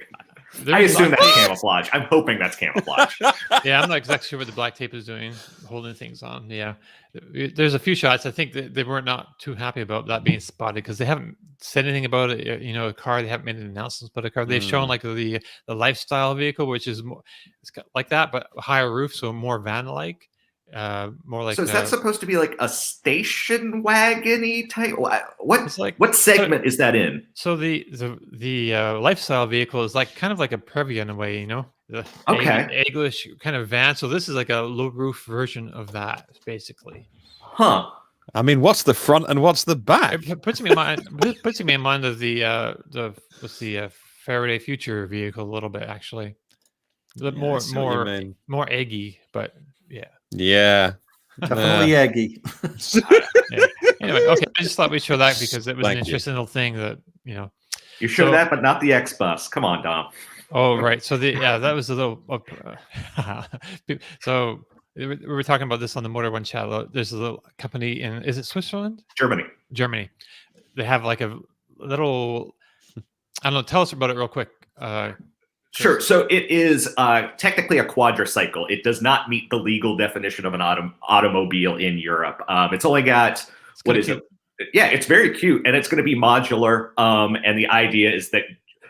I assume that's camouflage. I'm hoping that's camouflage. Yeah, I'm not exactly sure what the black tape is doing, holding things on. Yeah, there's a few shots. I think that they were not too happy about that being spotted, because they haven't said anything about it. A car. They haven't made an announcement about a car. They've shown like the lifestyle vehicle, which is more, it's got like that, but a higher roof, so more van-like. More like. So is that supposed to be like a station wagon-y type? What segment is that in? So the lifestyle vehicle is like kind of like a Previa in a way, the English kind of van. So this is like a low roof version of that, basically. Huh. I mean, what's the front and what's the back? It puts me in mind. Puts me in mind of the Faraday Future vehicle a little bit, actually. More eggy, but yeah. Yeah, definitely eggy. Anyway, okay. I just thought we'd show that because it was an interesting little thing that You show that, but not the X bus. Come on, Dom. Oh, right. So that was a little. So we were talking about this on the Motor One chat. There's a little company is it Switzerland? Germany. They have like a little. I don't know. Tell us about it real quick. Sure. So it is technically a quadricycle. It does not meet the legal definition of an automobile in Europe. It's only got it? Yeah, it's very cute, and it's going to be modular. And the idea is that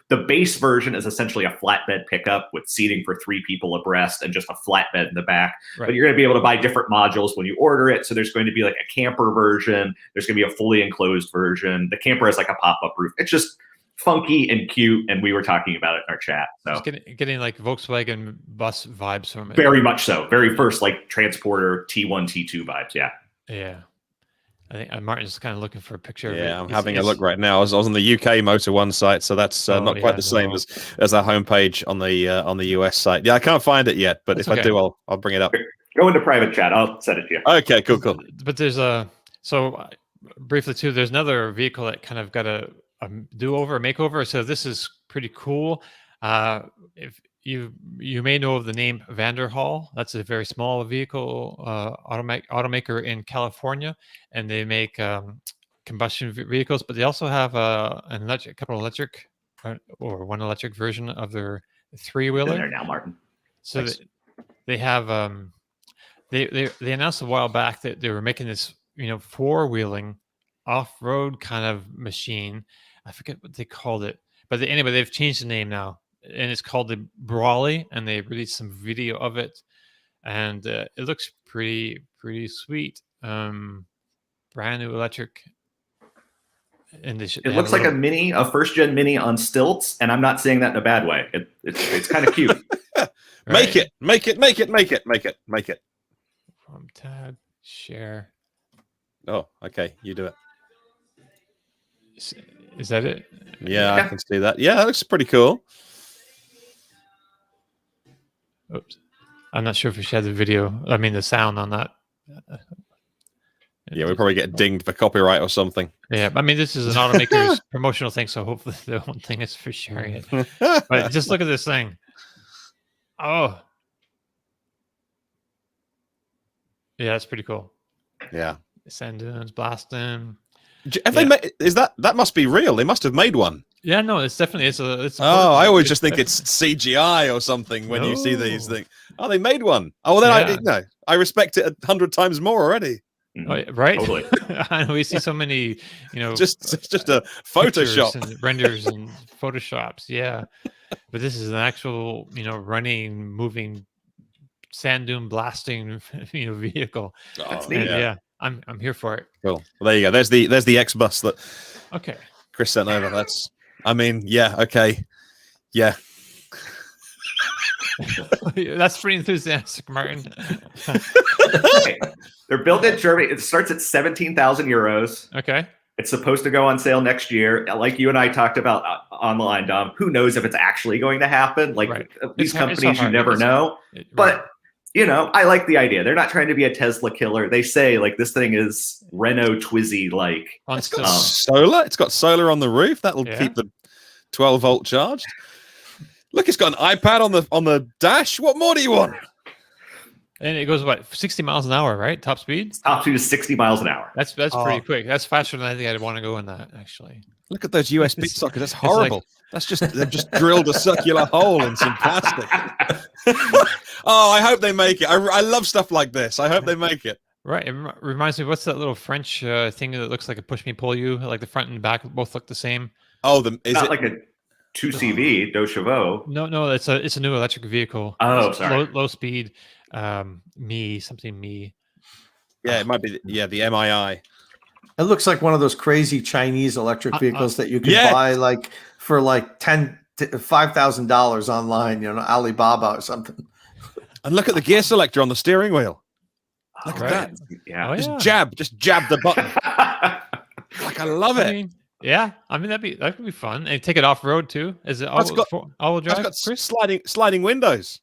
the base version is essentially a flatbed pickup with seating for 3 people abreast and just a flatbed in the back. Right. But you're going to be able to buy different modules when you order it. So there's going to be like a camper version. There's going to be a fully enclosed version. The camper has like a pop-up roof. It's just funky and cute, and we were talking about it in our chat. So getting like Volkswagen bus vibes from it. Very much so. Very first like Transporter T1, T2 vibes. Yeah. Yeah. I think Martin's kind of looking for a picture of it. Yeah, I'm having a look right now. I was on the UK Motor One site, so that's not quite the same as our homepage on the US site. Yeah, I can't find it yet, but if I do, I'll bring it up. Go into private chat. I'll send it to you. Okay, cool. But there's briefly too, there's another vehicle that kind of got a do-over, a makeover. So this is pretty cool. If you may know of the name Vanderhall. That's a very small vehicle automaker in California, and they make combustion vehicles, but they also have one electric version of their 3-wheeler. There now, Martin. So they have they announced a while back that they were making this 4-wheeling off-road kind of machine. I forget what they called it, but anyway, they've changed the name now, and it's called the Brawley, and they released some video of it, and it looks pretty sweet. Brand new electric. And it looks like a first-gen Mini on stilts, and I'm not saying that in a bad way. It's kind of cute. Make it. From tab, share. Oh, okay. You do it. Is that it? Yeah, I can see that. Yeah, that looks pretty cool. Oops. I'm not sure if we shared the video. I mean, the sound on that. Yeah, we probably get dinged for copyright or something. Yeah, I mean, this is an automaker's promotional thing, so hopefully the one thing is for sharing it. But just look at this thing. Oh, yeah, that's pretty cool. Yeah. Sand dunes, blasting. Have they made? Is that must be real? They must have made one. Yeah, no, it's definitely it's. Oh, I always just think it's CGI or something when you see these things. Oh, they made one. Oh, well, then I respect it 100 times more already. Oh, right? Totally. I know we see so many, just a Photoshop and renders and Photoshops. Yeah, but this is an actual, running, moving, sand dune blasting, vehicle. That's And neat. yeah, I'm here for it. Cool. Well, there you go. There's the X bus that Okay. Chris sent over. That's. I mean, yeah. Okay. Yeah. That's pretty enthusiastic, Martin. They're built in Germany. It starts at 17,000 euros. Okay. It's supposed to go on sale next year. Like you and I talked about on the line, Dom. Who knows if it's actually going to happen? Like these companies, you never know. But I like the idea. They're not trying to be a Tesla killer. They say like this thing is Renault Twizy like. It's got solar. It's got solar on the roof. That'll keep the 12-volt charged. Look, it's got an iPad on the dash. What more do you want? And it goes 60 miles an hour, right? Top speed. Top speed is 60 miles an hour. That's pretty quick. That's faster than I think I'd want to go in that. Actually, look at those USB sockets. That's horrible. They've just drilled a circular hole in some plastic. Oh, I hope they make it. I love stuff like this. I hope they make it. Right. It reminds me. What's that little French thing that looks like a push me pull you? Like the front and back both look the same. Oh, is it like a 2CV, deux chevaux? No, it's a new electric vehicle. Oh, it's sorry. Low speed. Me. Yeah, it might be. The MII. It looks like one of those crazy Chinese electric vehicles that you can buy for $5,000 online. Alibaba or something. And look at the gear selector on the steering wheel. Look at that. Yeah. Just jab the button. I love it. I mean that could be fun. And take it off road too. Is it all-wheel drive? It's got sliding windows.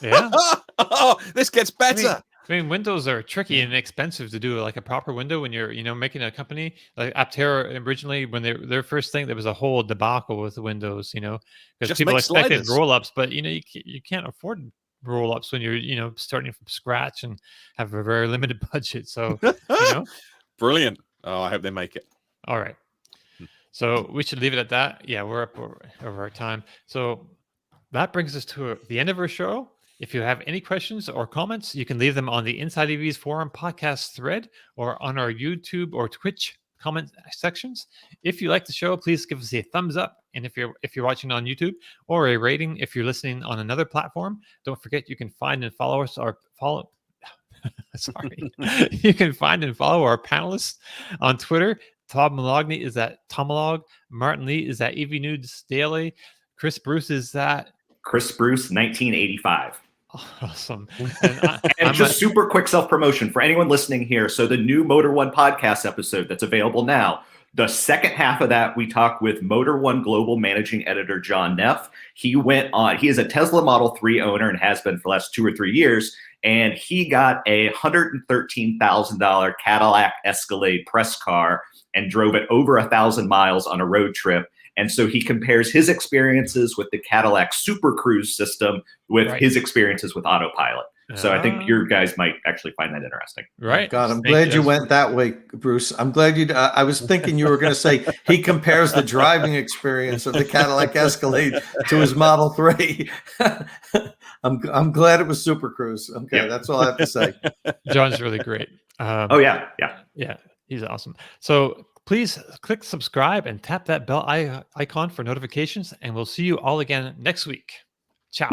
Yeah. Oh, this gets better. I mean, windows are tricky and expensive to do, like a proper window when you're, making a company like Aptera originally, when their first thing, there was a whole debacle with the windows, because people expected roll-ups, but you can't afford roll-ups when you're, starting from scratch and have a very limited budget. So, Brilliant. Oh, I hope they make it. All right. So we should leave it at that. Yeah, we're up over our time. So that brings us to the end of our show. If you have any questions or comments, you can leave them on the Inside EVs Forum podcast thread or on our YouTube or Twitch comment sections. If you like the show, please give us a thumbs up. And if you're watching on YouTube, or a rating if you're listening on another platform. Don't forget you can find and follow us you can find and follow our panelists on Twitter. Tom Malogny is at Tomolog. Martin Lee is at EV News Daily. Chris Bruce is at Chris Bruce 1985. Awesome. And just super quick self-promotion for anyone listening here. So the new Motor One podcast episode that's available now, the second half of that, we talk with Motor One Global Managing Editor John Neff. He is a Tesla Model 3 owner and has been for the last 2 or 3 years. And he got a $113,000 Cadillac Escalade press car and drove it over 1,000 miles on a road trip. And so he compares his experiences with the Cadillac Super Cruise system with his experiences with autopilot. So I think your guys might actually find that interesting. Right. God, I'm glad you went that way, Bruce. I'm glad you. I was thinking you were going to say he compares the driving experience of the Cadillac Escalade to his Model 3. I'm glad it was Super Cruise. Okay, that's all I have to say. John's really great. Yeah, he's awesome. So please click subscribe and tap that bell icon for notifications, and we'll see you all again next week. Ciao.